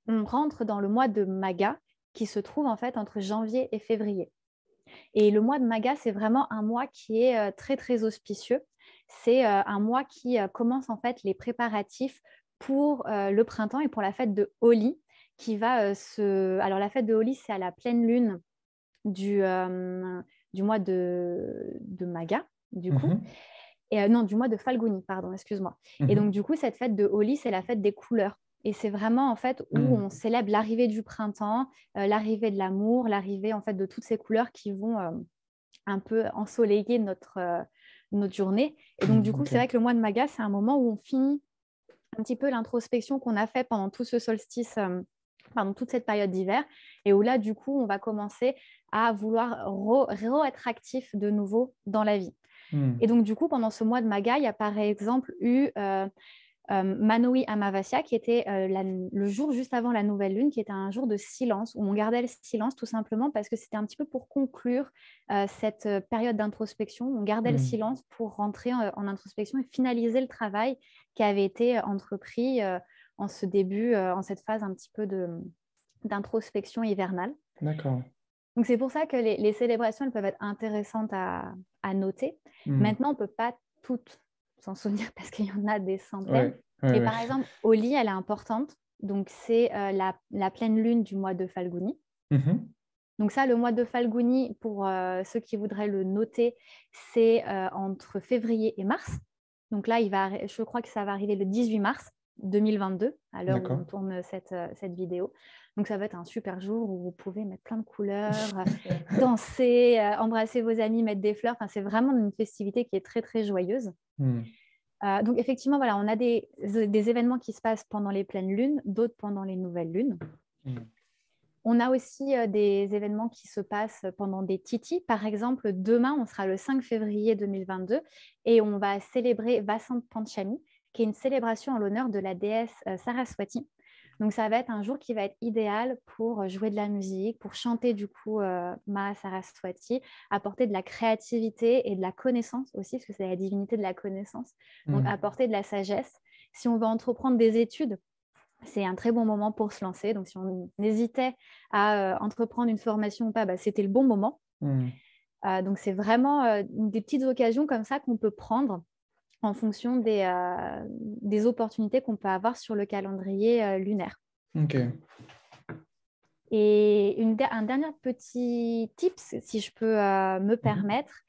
on rentre dans le mois de Maga, qui se trouve en fait entre janvier et février. Et le mois de Maga, c'est vraiment un mois qui est très, très auspicieux. C'est un mois qui commence en fait les préparatifs pour le printemps et pour la fête de Holi, qui va se... Alors, la fête de Holi, c'est à la pleine lune du mois de Maga, du coup. Mhm. Et non, du mois de Falguni, pardon, excuse-moi. Et donc, Mhm. du coup, cette fête de Holi, c'est la fête des couleurs. Et c'est vraiment, en fait, où Mm. on célèbre l'arrivée du printemps, l'arrivée de l'amour, l'arrivée, en fait, de toutes ces couleurs qui vont un peu ensoleiller notre journée. Et donc, du Mm. coup, Ok. c'est vrai que le mois de Maga, c'est un moment où on finit un petit peu l'introspection qu'on a fait pendant tout ce solstice, pendant toute cette période d'hiver, et où là, du coup, on va commencer à vouloir être actif de nouveau dans la vie. Mm. Et donc, du coup, pendant ce mois de Maga, il y a par exemple eu Manoï Amavasya, qui était le jour juste avant la nouvelle lune, qui était un jour de silence, où on gardait le silence tout simplement parce que c'était un petit peu pour conclure cette période d'introspection. On gardait le Mm. silence pour rentrer en introspection et finaliser le travail qui avait été entrepris en ce début, en cette phase un petit peu d'introspection hivernale. D'accord. Donc, c'est pour ça que les célébrations, elles peuvent être intéressantes à noter. Mm. Maintenant, on ne peut pas toutes s'en souvenir parce qu'il y en a des centaines. Ouais, ouais, Mais ouais. par exemple, Holi, elle est importante. Donc, c'est la pleine lune du mois de Falguni. Mhm. Donc ça, le mois de Falguni, pour ceux qui voudraient le noter, c'est entre février et mars. Donc là, je crois que ça va arriver le 18 mars 2022, à l'heure où on D'accord. tourne cette vidéo. Donc ça va être un super jour où vous pouvez mettre plein de couleurs, danser, embrasser vos amis, mettre des fleurs. Enfin, c'est vraiment une festivité qui est très, très joyeuse. Mm. Donc effectivement, voilà, on a des événements qui se passent pendant les pleines lunes, d'autres pendant les nouvelles lunes. Mm. On a aussi des événements qui se passent pendant des titis. Par exemple, demain, on sera le 5 février 2022 et on va célébrer Vasant Panchami, qui est une célébration en l'honneur de la déesse Saraswati. Donc, ça va être un jour qui va être idéal pour jouer de la musique, pour chanter du coup Maha Saraswati, apporter de la créativité et de la connaissance aussi, parce que c'est la divinité de la connaissance. Donc, apporter de la sagesse. Si on veut entreprendre des études, c'est un très bon moment pour se lancer. Donc, si on hésitait à entreprendre une formation ou pas, bah, c'était le bon moment. Donc, c'est vraiment des petites occasions comme ça qu'on peut prendre en fonction des opportunités qu'on peut avoir sur le calendrier lunaire. Ok. Et un dernier petit tips, si je peux me permettre,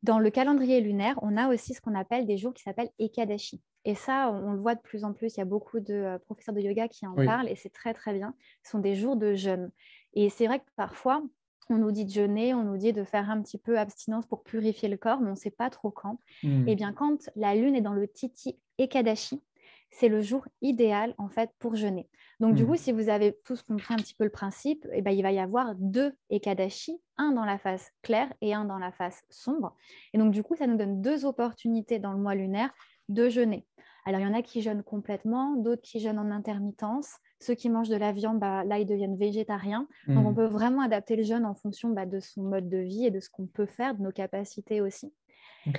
dans le calendrier lunaire, on a aussi ce qu'on appelle des jours qui s'appellent Ekadashi. Et ça, on le voit de plus en plus. Il y a beaucoup de professeurs de yoga qui en parlent et c'est très, très bien. Ce sont des jours de jeûne. Et c'est vrai que parfois, on nous dit de jeûner, on nous dit de faire un petit peu abstinence pour purifier le corps, mais on ne sait pas trop quand. Eh bien, quand la lune est dans le Tithi Ekadashi, c'est le jour idéal en fait pour jeûner. Donc du coup, si vous avez tous compris un petit peu le principe, eh ben, il va y avoir 2 Ekadashi, un dans la face claire et un dans la face sombre. Et donc du coup, ça nous donne 2 opportunités dans le mois lunaire de jeûner. Alors il y en a qui jeûnent complètement, d'autres qui jeûnent en intermittence. Ceux qui mangent de la viande, bah, là, ils deviennent végétariens. Donc on peut vraiment adapter le jeûne en fonction de son mode de vie et de ce qu'on peut faire, de nos capacités aussi.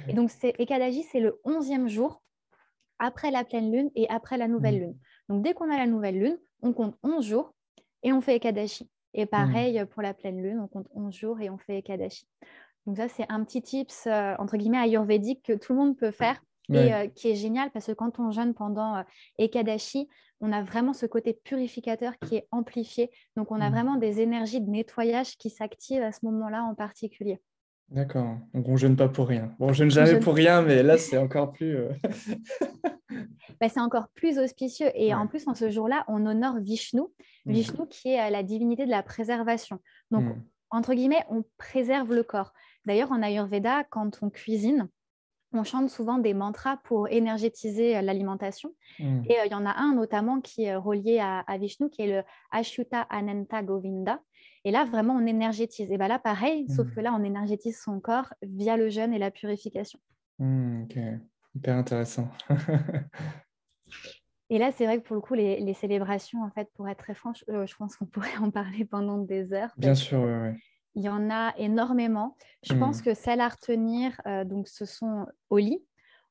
Et donc Ekadashi, c'est le 11e jour après la pleine lune et après la nouvelle lune. Donc, dès qu'on a la nouvelle lune, on compte 11 jours et on fait Ekadashi. Et pareil pour la pleine lune, on compte 11 jours et on fait Ekadashi. Donc ça, c'est un petit tips, entre guillemets, ayurvédique que tout le monde peut faire et qui est génial parce que quand on jeûne pendant Ekadashi, on a vraiment ce côté purificateur qui est amplifié. Donc, on a vraiment des énergies de nettoyage qui s'activent à ce moment-là en particulier. D'accord. Donc, on jeûne pas pour rien. Bon, on jeûne jamais pour rien, mais là, c'est encore plus... Bah, c'est encore plus auspicieux. Et en plus, en ce jour-là, on honore Vishnu, Vishnu qui est la divinité de la préservation. Donc, entre guillemets, on préserve le corps. D'ailleurs, en Ayurveda, quand on cuisine, on chante souvent des mantras pour énergétiser l'alimentation. Et il y en a un notamment qui est relié à Vishnu, qui est le Ashuta Ananta Govinda. Et là, vraiment, on énergétise. Et bien là, pareil, sauf que là, on énergétise son corps via le jeûne et la purification. Ok, hyper intéressant. Et là, c'est vrai que pour le coup, les célébrations, en fait, pour être très franche, je pense qu'on pourrait en parler pendant des heures. Bien sûr, oui. Il y en a énormément. Je pense que celles à retenir, donc, ce sont Holi.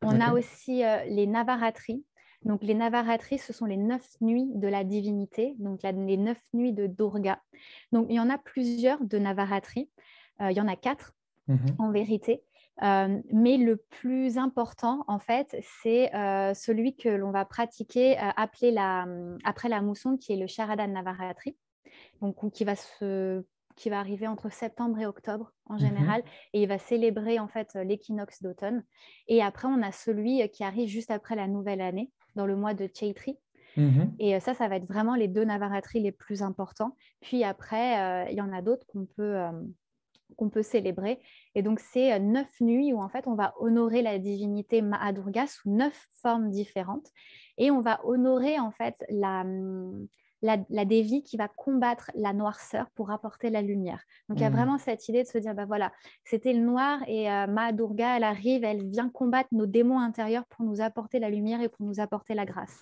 On a aussi les Navaratri. Donc, les Navaratri, ce sont les 9 nuits de la divinité, donc les 9 nuits de Durga. Donc, il y en a plusieurs de Navaratri. Il y en a 4 en vérité. Mais le plus important, en fait, c'est celui que l'on va pratiquer après la mousson, qui est le Sharada Navaratri, donc, qui va arriver entre septembre et octobre en général, et il va célébrer en fait l'équinoxe d'automne. Et après, on a celui qui arrive juste après la nouvelle année, dans le mois de Chaitri. Et ça va être vraiment les 2 Navaratri les plus importants. Puis après, il y en a d'autres qu'on peut célébrer. Et donc, c'est 9 nuits où en fait, on va honorer la divinité Maha Durga sous 9 formes différentes. Et on va honorer en fait la Devi qui va combattre la noirceur pour apporter la lumière. Donc, il y a vraiment cette idée de se dire, bah voilà, c'était le noir et Maha Durga, elle arrive, elle vient combattre nos démons intérieurs pour nous apporter la lumière et pour nous apporter la grâce.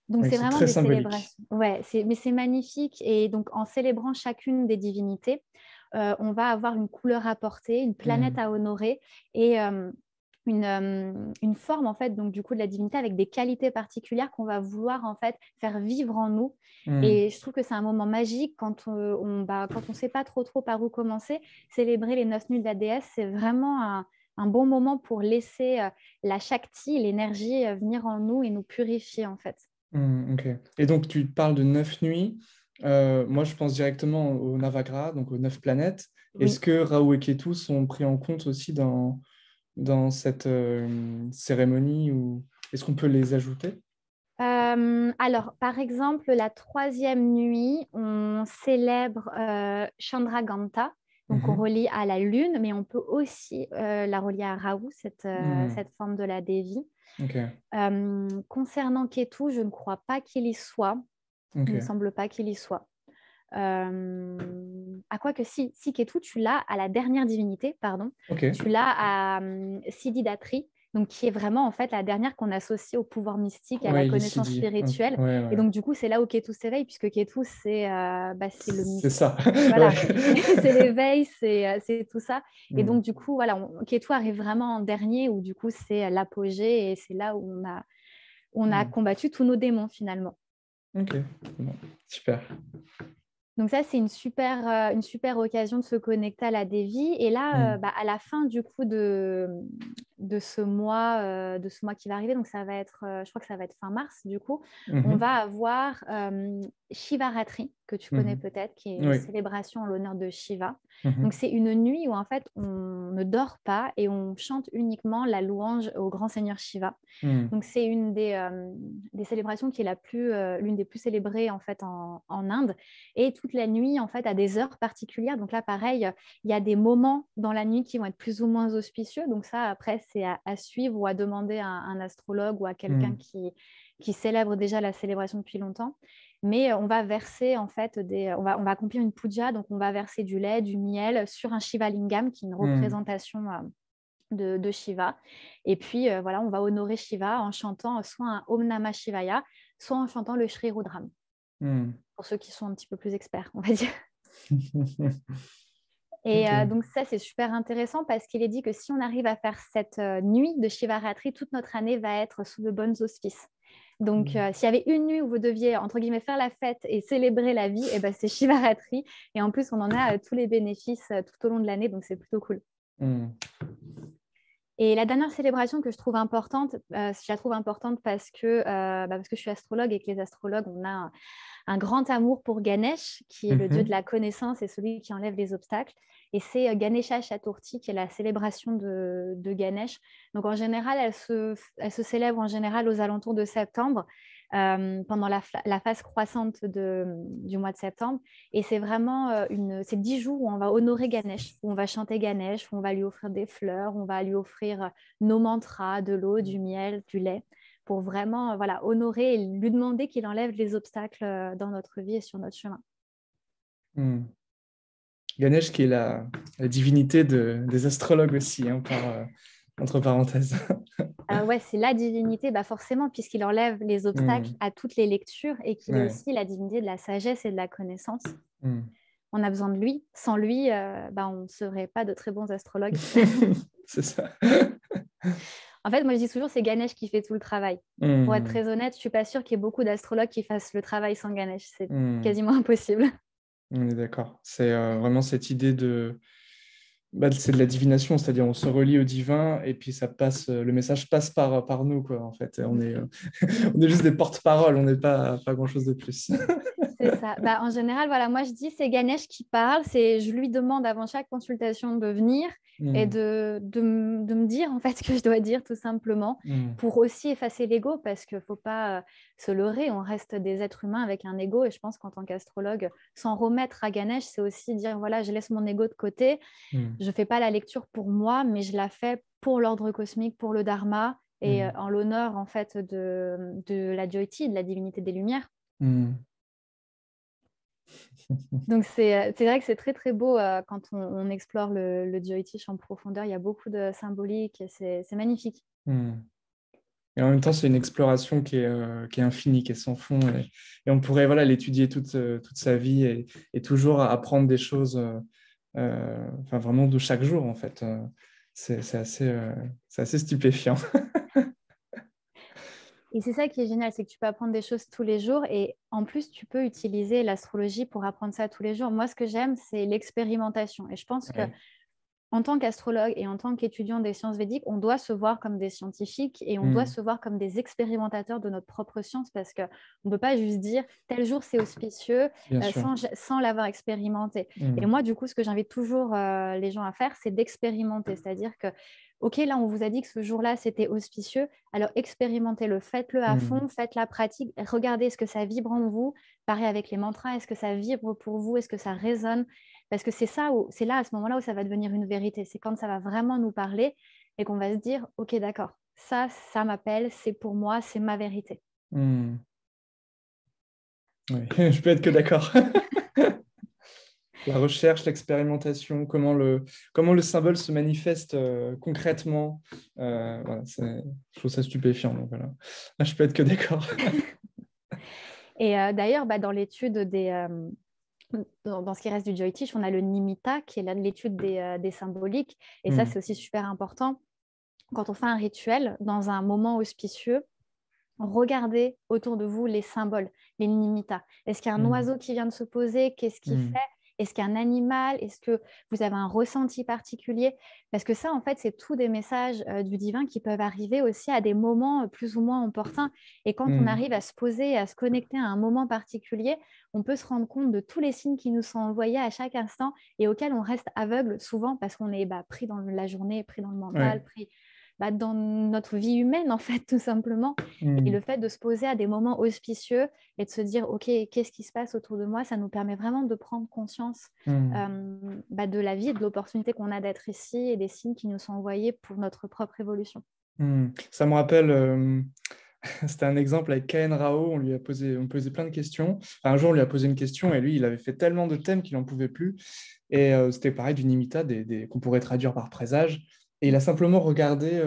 Donc, c'est vraiment très des symbolique. célébrations. Ouais, mais c'est magnifique. Et donc, en célébrant chacune des divinités, on va avoir une couleur à porter, une planète à honorer et une forme, en fait, donc du coup, de la divinité avec des qualités particulières qu'on va vouloir, en fait, faire vivre en nous. Et je trouve que c'est un moment magique quand on ne sait pas trop par où commencer. Célébrer les 9 nuits de la déesse, c'est vraiment un bon moment pour laisser la Shakti, l'énergie venir en nous et nous purifier, en fait. Ok. Et donc, tu parles de 9 nuits. Moi, je pense directement aux Navagrahas, donc aux 9 planètes. Oui. Est-ce que Rahu et Ketu sont pris en compte aussi dans cette cérémonie ou est-ce qu'on peut les ajouter? Alors, par exemple, la 3e nuit, on célèbre Chandraganta, donc on relie à la lune, mais on peut aussi la relier à Rahu, cette forme de la Devi. Concernant Ketu, je ne crois pas qu'il y soit. Il ne me semble pas qu'il y soit. À quoi que si Ketu, tu l'as à la dernière divinité, pardon. Ok. Tu l'as à Siddhidatri, donc qui est vraiment en fait la dernière qu'on associe au pouvoir mystique et à la Ouais, connaissance Lucidity. spirituelle. Ouais, Et ouais. donc du coup, c'est là où Ketu s'éveille, puisque Ketu, c'est le C'est mystique. ça. Ouais. Voilà, c'est l'éveil, c'est tout ça. Et Hmm. donc du coup, voilà, Ketu arrive vraiment en dernier, où du coup, c'est l'apogée et c'est là où on a Hmm. combattu tous nos démons finalement. Ok. Bon. Super. Donc ça, c'est une super occasion de se connecter à la Dévi. Et là, Hmm. à la fin du coup de ce mois qui va arriver, donc ça va être, je crois que ça va être fin mars du coup, on Mhm. va avoir Shivaratri, que tu connais Mhm. peut-être, qui est une Oui. célébration en l'honneur de Shiva. Donc Mhm. c'est une nuit où en fait on ne dort pas et on chante uniquement la louange au grand Seigneur Shiva. Hmm. Donc c'est une des célébrations qui est l'une des plus célébrées en fait en Inde. Et toute la nuit, en fait, à des heures particulières. Donc là, pareil, il y a des moments dans la nuit qui vont être plus ou moins auspicieux. Donc ça, après, c'est à suivre ou à demander à un astrologue ou à quelqu'un Hmm. qui célèbre déjà la célébration depuis longtemps. Mais on va verser, en fait, on va accomplir une puja. Donc on va verser du lait, du miel sur un Shiva Lingam, qui est une Hmm. représentation de Shiva. Et puis, voilà, on va honorer Shiva en chantant soit un Om Namah Shivaya, soit en chantant le Shri Rudram, Hmm. pour ceux qui sont un petit peu plus experts, on va dire. Et Ok. donc ça, c'est super intéressant parce qu'il est dit que si on arrive à faire cette nuit de Shivaratri, toute notre année va être sous de bonnes auspices. Donc, Hmm. s'il y avait une nuit où vous deviez, entre guillemets, faire la fête et célébrer la vie, eh ben, c'est Shivaratri. Et en plus, on en a tous les bénéfices tout au long de l'année, donc c'est plutôt cool. Hmm. Et la dernière célébration que je trouve importante, je la trouve importante parce que je suis astrologue et que les astrologues, on a un grand amour pour Ganesh, qui est le dieu de Mhm. la connaissance et celui qui enlève les obstacles. Et c'est Ganesha Chaturthi qui est la célébration de Ganesh. Donc en général, elle se célèbre en général aux alentours de septembre, pendant la phase croissante du mois de septembre. Et c'est vraiment c'est 10 jours où on va honorer Ganesh, où on va chanter Ganesh, où on va lui offrir des fleurs, on va lui offrir nos mantras, de l'eau, du miel, du lait, pour vraiment voilà, honorer et lui demander qu'il enlève les obstacles dans notre vie et sur notre chemin. Hmm. Ganesh, qui est la divinité des astrologues aussi, hein, entre parenthèses. Alors ouais, c'est la divinité, bah forcément, puisqu'il enlève les obstacles Hmm. à toutes les lectures et qu'il est Ouais. aussi la divinité de la sagesse et de la connaissance. Hmm. On a besoin de lui. Sans lui, on ne serait pas de très bons astrologues. C'est ça. En fait, moi, je dis toujours, c'est Ganesh qui fait tout le travail. Pour être Hmm. très honnête, je ne suis pas sûre qu'il y ait beaucoup d'astrologues qui fassent le travail sans Ganesh. C'est Hmm. quasiment impossible. On est d'accord. C'est vraiment cette idée c'est de la divination, c'est-à-dire on se relie au divin et puis ça passe, le message passe par nous, quoi, en fait. On est juste des porte-paroles, on n'est pas grand-chose de plus. C'est ça. En général, voilà, moi je dis c'est Ganesh qui parle. Je lui demande avant chaque consultation de venir et Hmm. de me dire en fait ce que je dois dire tout simplement Hmm. pour aussi effacer l'ego parce qu'il ne faut pas se leurrer. On reste des êtres humains avec un ego et je pense qu'en tant qu'astrologue, s'en remettre à Ganesh, c'est aussi dire voilà, je laisse mon ego de côté. Hmm. Je ne fais pas la lecture pour moi, mais je la fais pour l'ordre cosmique, pour le dharma et Hmm. en l'honneur en fait de la Jyoti, de la divinité des Lumières. Hmm. Donc, c'est vrai que c'est très, très beau quand on explore le Jyotish en profondeur. Il y a beaucoup de symbolique et c'est magnifique. Hmm. Et en même temps, c'est une exploration qui est infinie, qui est sans fond. Et on pourrait voilà, l'étudier toute sa vie et toujours apprendre des choses enfin, vraiment de chaque jour, en fait. C'est assez stupéfiant. Et c'est ça qui est génial, c'est que tu peux apprendre des choses tous les jours et en plus, tu peux utiliser l'astrologie pour apprendre ça tous les jours. Moi, ce que j'aime, c'est l'expérimentation. Et je pense que Ouais. en tant qu'astrologue et en tant qu'étudiant des sciences védiques, on doit se voir comme des scientifiques et on doit Hmm. se voir comme des expérimentateurs de notre propre science parce qu'on ne peut pas juste dire tel jour c'est auspicieux Bien sûr. sans l'avoir expérimenté. Et Hmm. moi, du coup, ce que j'invite toujours les gens à faire, c'est d'expérimenter. C'est-à-dire que, OK, là, on vous a dit que ce jour-là, c'était auspicieux. Alors, expérimentez-le, faites-le à Hmm. fond, faites la pratique, regardez est-ce que ça vibre en vous. Pareil avec les mantras, est-ce que ça vibre pour vous, est-ce que ça résonne? Parce que c'est là, à ce moment-là, où ça va devenir une vérité. C'est quand ça va vraiment nous parler et qu'on va se dire, OK, d'accord, ça m'appelle, c'est pour moi, c'est ma vérité. Hmm. Oui. Je peux être que d'accord. La recherche, l'expérimentation, comment le symbole se manifeste concrètement. Voilà, je trouve ça stupéfiant. Donc voilà. Là, je peux être que d'accord. Et d'ailleurs, dans l'étude dans ce qui reste du Jyotish, on a le Nimitta, qui est l'étude des symboliques. Et ça, c'est aussi super important. Quand on fait un rituel, dans un moment auspicieux, regardez autour de vous les symboles, les nimitta. Est-ce qu'il y a un oiseau qui vient de se poser? Qu'est-ce qu'il fait? Est-ce qu'il y a un animal? Est-ce que vous avez un ressenti particulier? Parce que ça, en fait, c'est tous des messages du divin qui peuvent arriver aussi à des moments plus ou moins opportuns. Et quand on arrive à se poser, à se connecter à un moment particulier, on peut se rendre compte de tous les signes qui nous sont envoyés à chaque instant et auxquels on reste aveugle souvent parce qu'on est pris dans la journée, pris dans le mental, pris dans notre vie humaine, en fait, tout simplement. Et le fait de se poser à des moments auspicieux et de se dire, OK, qu'est-ce qui se passe autour de moi? Ça nous permet vraiment de prendre conscience de la vie et de l'opportunité qu'on a d'être ici et des signes qui nous sont envoyés pour notre propre évolution. Ça me rappelle, c'était un exemple avec K.N. Rao, on posait plein de questions. Enfin, un jour, on lui a posé une question et lui, il avait fait tellement de thèmes qu'il n'en pouvait plus. Et c'était pareil du nimitta qu'on pourrait traduire par présage. Et il a simplement regardé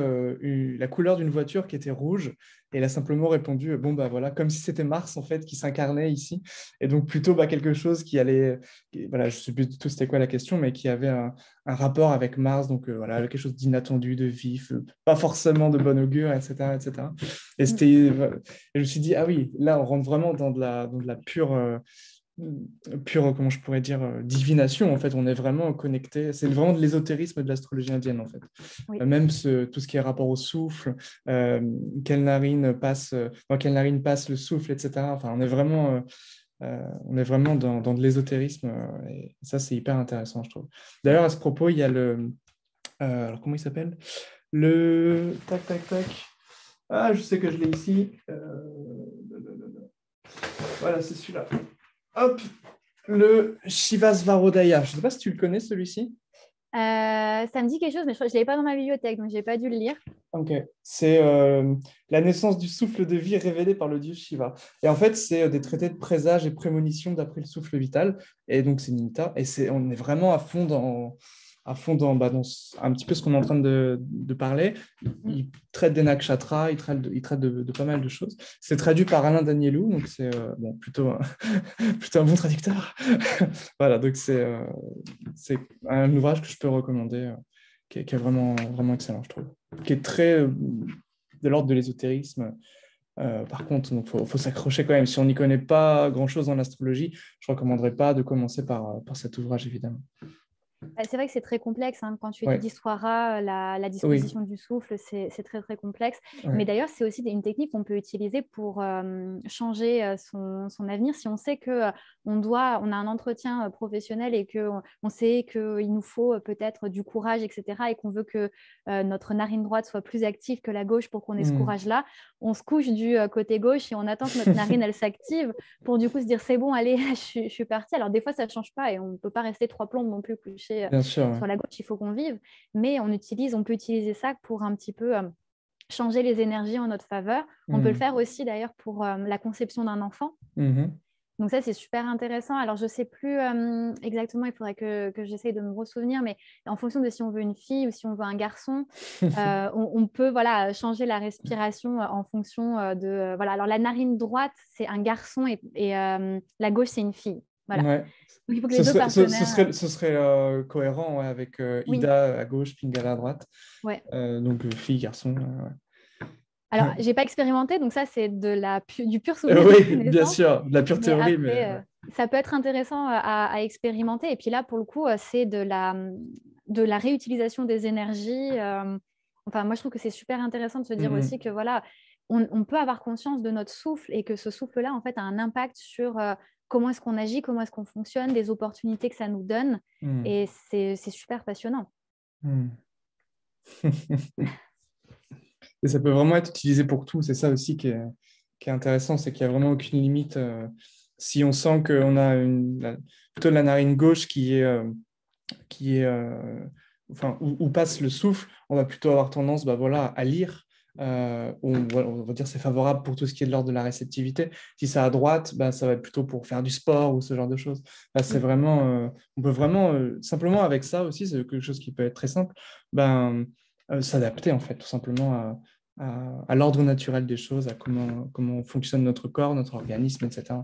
la couleur d'une voiture qui était rouge. Et il a simplement répondu, bon, bah voilà, comme si c'était Mars, en fait, qui s'incarnait ici. Et donc, plutôt quelque chose voilà, je ne sais plus du tout c'était quoi la question, mais qui avait un rapport avec Mars. Donc, voilà, quelque chose d'inattendu, de vif, pas forcément de bon augure, etc., etc. Et je me suis dit, ah oui, là, on rentre vraiment dans de la pure, comment je pourrais dire, divination, en fait. On est vraiment connecté. C'est vraiment de l'ésotérisme de l'astrologie indienne, en fait. Oui. Même tout ce qui est rapport au souffle, dans quelle narine passe le souffle, etc. Enfin, on est vraiment dans de l'ésotérisme. Et ça, c'est hyper intéressant, je trouve. D'ailleurs, à ce propos, il y a alors, comment il s'appelle? Tac, tac, tac. Ah, je sais que je l'ai ici. Voilà, c'est celui-là. Hop, le Shivasvarodaya. Je ne sais pas si tu le connais, celui-ci. Ça me dit quelque chose, mais je ne l'avais pas dans ma bibliothèque, donc je n'ai pas dû le lire. Ok, c'est la naissance du souffle de vie révélé par le dieu Shiva. Et en fait, c'est des traités de présage et prémonition d'après le souffle vital. Et donc, c'est Nimitta. Et on est vraiment à fond dans un petit peu ce qu'on est en train de parler. Il traite des nakshatras, il traite de pas mal de choses. C'est traduit par Alain Danielou, donc c'est plutôt un bon traducteur. Voilà, donc c'est un ouvrage que je peux recommander, qui est vraiment, vraiment excellent, je trouve, qui est très de l'ordre de l'ésotérisme. Par contre, il faut s'accrocher quand même. Si on n'y connaît pas grand-chose en astrologie, je ne recommanderais pas de commencer par cet ouvrage, évidemment. C'est vrai que c'est très complexe. Quand tu Ouais. étudies Swara, la disposition du souffle, c'est très, très complexe. Ouais. Mais d'ailleurs, c'est aussi une technique qu'on peut utiliser pour changer son avenir. Si on sait qu'on a un entretien professionnel et qu'on sait qu'il nous faut peut-être du courage, etc., et qu'on veut que notre narine droite soit plus active que la gauche pour qu'on ait ce courage-là, on se couche du côté gauche et on attend que notre narine, elle s'active pour du coup se dire c'est bon, allez, je suis partie. Alors des fois, ça ne change pas et on ne peut pas rester 3 plombes non plus couché sur la gauche, il faut qu'on vive. Mais on peut utiliser ça pour un petit peu changer les énergies en notre faveur. On peut le faire aussi d'ailleurs pour la conception d'un enfant. Donc ça, c'est super intéressant. Alors, je ne sais plus exactement, il faudrait que j'essaye de me ressouvenir, mais en fonction de si on veut une fille ou si on veut un garçon, on peut changer la respiration en fonction de... voilà. Alors, la narine droite, c'est un garçon et la gauche, c'est une fille. Voilà. Ouais. Donc, il faut que les deux partenaires... Ce serait cohérent avec Ida à gauche, Pingala à droite. Ouais. Donc, fille, garçon. Ouais. Alors, je n'ai pas expérimenté, donc ça, c'est du pur souvenir oui, de bien sûr, de la pure théorie. Après, ça peut être intéressant à expérimenter. Et puis là, pour le coup, c'est de la réutilisation des énergies. Enfin, moi, je trouve que c'est super intéressant de se dire aussi que voilà, on peut avoir conscience de notre souffle et que ce souffle-là, en fait, a un impact sur comment est-ce qu'on agit, comment est-ce qu'on fonctionne, des opportunités que ça nous donne. Et c'est super passionnant. Et ça peut vraiment être utilisé pour tout. C'est ça aussi qui est intéressant, c'est qu'il n'y a vraiment aucune limite. Si on sent qu'on a plutôt la narine gauche qui est enfin, où passe le souffle, on va plutôt avoir tendance à lire, on va dire c'est favorable pour tout ce qui est de l'ordre de la réceptivité. Si c'est à droite, bah, ça va être plutôt pour faire du sport ou ce genre de choses. Là, c'est vraiment, on peut vraiment, simplement avec ça aussi, c'est quelque chose qui peut être très simple, ben, s'adapter en fait, tout simplement à l'ordre naturel des choses, à comment fonctionne notre corps, notre organisme, etc.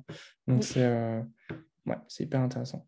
Donc, ouais, c'est hyper intéressant.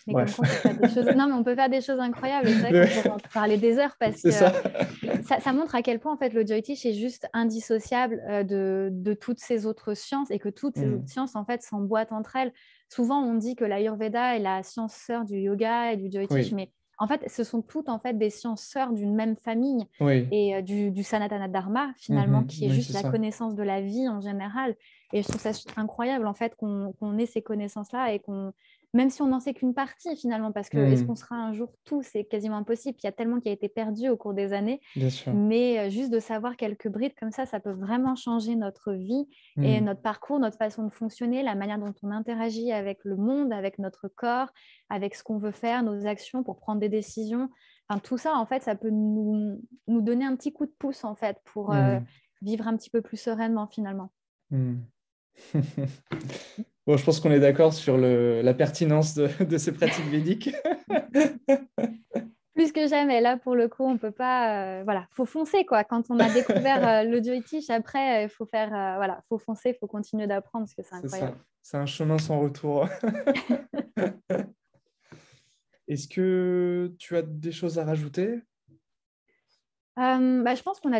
Mais comme Bref. quoi, on peut faire des choses... Non, mais on peut faire des choses incroyables. Et c'est vrai qu'on pourrait en parler des heures parce C'est que ça. ça montre à quel point en fait, le Jyotish est juste indissociable de toutes ces autres sciences et que toutes ces autres sciences en fait s'emboîtent entre elles. Souvent, on dit que l'Ayurveda est la science sœur du yoga et du Jyotish, Oui, mais en fait, ce sont toutes en fait des sciences sœurs d'une même famille oui. et du Sanatana Dharma finalement, qui est Oui, juste c'est la ça. connaissance de la vie en général. Et je trouve ça incroyable en fait qu'on ait ces connaissances-là et qu'on même si on n'en sait qu'une partie finalement, parce que est-ce qu'on sera un jour tout, c'est quasiment impossible. Il y a tellement qui a été perdu au cours des années, Bien sûr. mais juste de savoir quelques brides comme ça peut vraiment changer notre vie et notre parcours, notre façon de fonctionner, la manière dont on interagit avec le monde, avec notre corps, avec ce qu'on veut faire, nos actions pour prendre des décisions. Enfin, tout ça, en fait, ça peut nous donner un petit coup de pouce, en fait, pour vivre un petit peu plus sereinement, finalement. Bon, je pense qu'on est d'accord sur la pertinence de ces pratiques védiques. Plus que jamais, là, pour le coup, on peut pas... voilà, faut foncer, quoi. Quand on a découvert le Jyotish, après, il faut faire... voilà, faut foncer, il faut continuer d'apprendre parce que c'est C'est ça. incroyable. C'est un chemin sans retour. Est-ce que tu as des choses à rajouter? Je pense on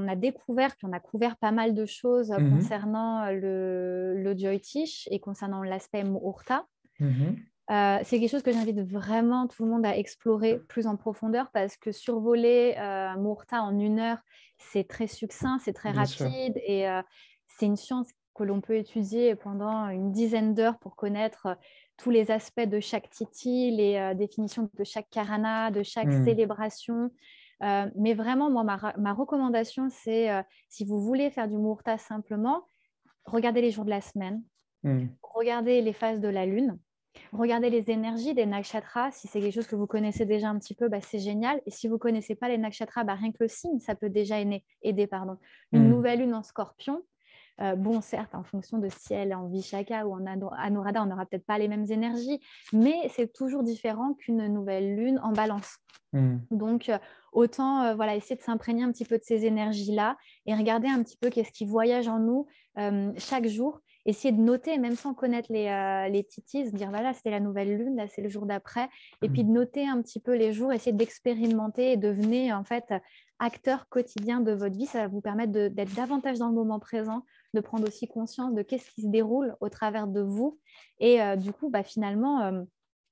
a découvert, puis on a couvert pas mal de choses concernant le Jyotish et concernant l'aspect Muhurta. C'est quelque chose que j'invite vraiment tout le monde à explorer plus en profondeur parce que survoler Muhurta en 1 heure, c'est très succinct, c'est très Bien sûr. rapide et c'est une science que l'on peut étudier pendant une dizaine d'heures pour connaître tous les aspects de chaque titi, les définitions de chaque karana, de chaque célébration. Mais vraiment, moi, ma recommandation, c'est si vous voulez faire du Muhurta simplement, regardez les jours de la semaine, regardez les phases de la lune. Regardez les énergies des nakshatras. Si c'est quelque chose que vous connaissez déjà un petit peu, c'est génial. Et si vous ne connaissez pas les nakshatras, rien que le signe, ça peut déjà aider. Une nouvelle lune en scorpion. Bon, certes, en fonction de si elle est en Vishaka ou en Anuradha, on n'aura peut-être pas les mêmes énergies, mais c'est toujours différent qu'une nouvelle lune en balance. Donc, autant voilà, essayer de s'imprégner un petit peu de ces énergies-là et regarder un petit peu qu'est-ce qui voyage en nous chaque jour. Essayer de noter, même sans connaître les titis, dire voilà, c'était la nouvelle lune, là, c'est le jour d'après. Et puis de noter un petit peu les jours, essayer d'expérimenter et devenir en fait acteur quotidien de votre vie. Ça va vous permettre d'être davantage dans le moment présent, de prendre aussi conscience de qu'est-ce qui se déroule au travers de vous. Et du coup, finalement,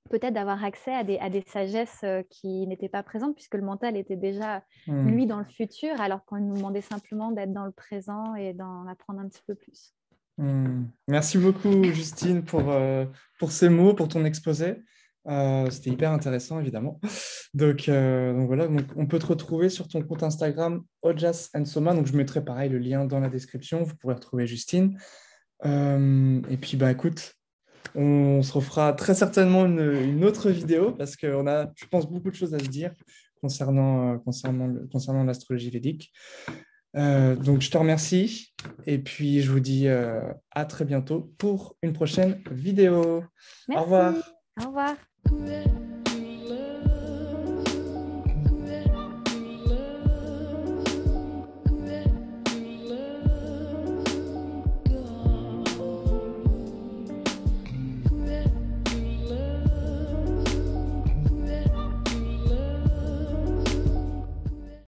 peut-être d'avoir accès à des sagesses qui n'étaient pas présentes puisque le mental était déjà, lui, dans le futur, alors qu'on nous demandait simplement d'être dans le présent et d'en apprendre un petit peu plus. Merci beaucoup, Justine, pour ces mots, pour ton exposé. C'était hyper intéressant, évidemment. Donc voilà, donc, on peut te retrouver sur ton compte Instagram, Ojas Soma. Donc, je mettrai pareil le lien dans la description. Vous pourrez retrouver Justine. Et puis, écoute, on se refera très certainement une autre vidéo parce qu'on a, je pense, beaucoup de choses à se dire concernant l'astrologie védique. Donc, je te remercie et puis je vous dis à très bientôt pour une prochaine vidéo. Au Merci. revoir. Au revoir.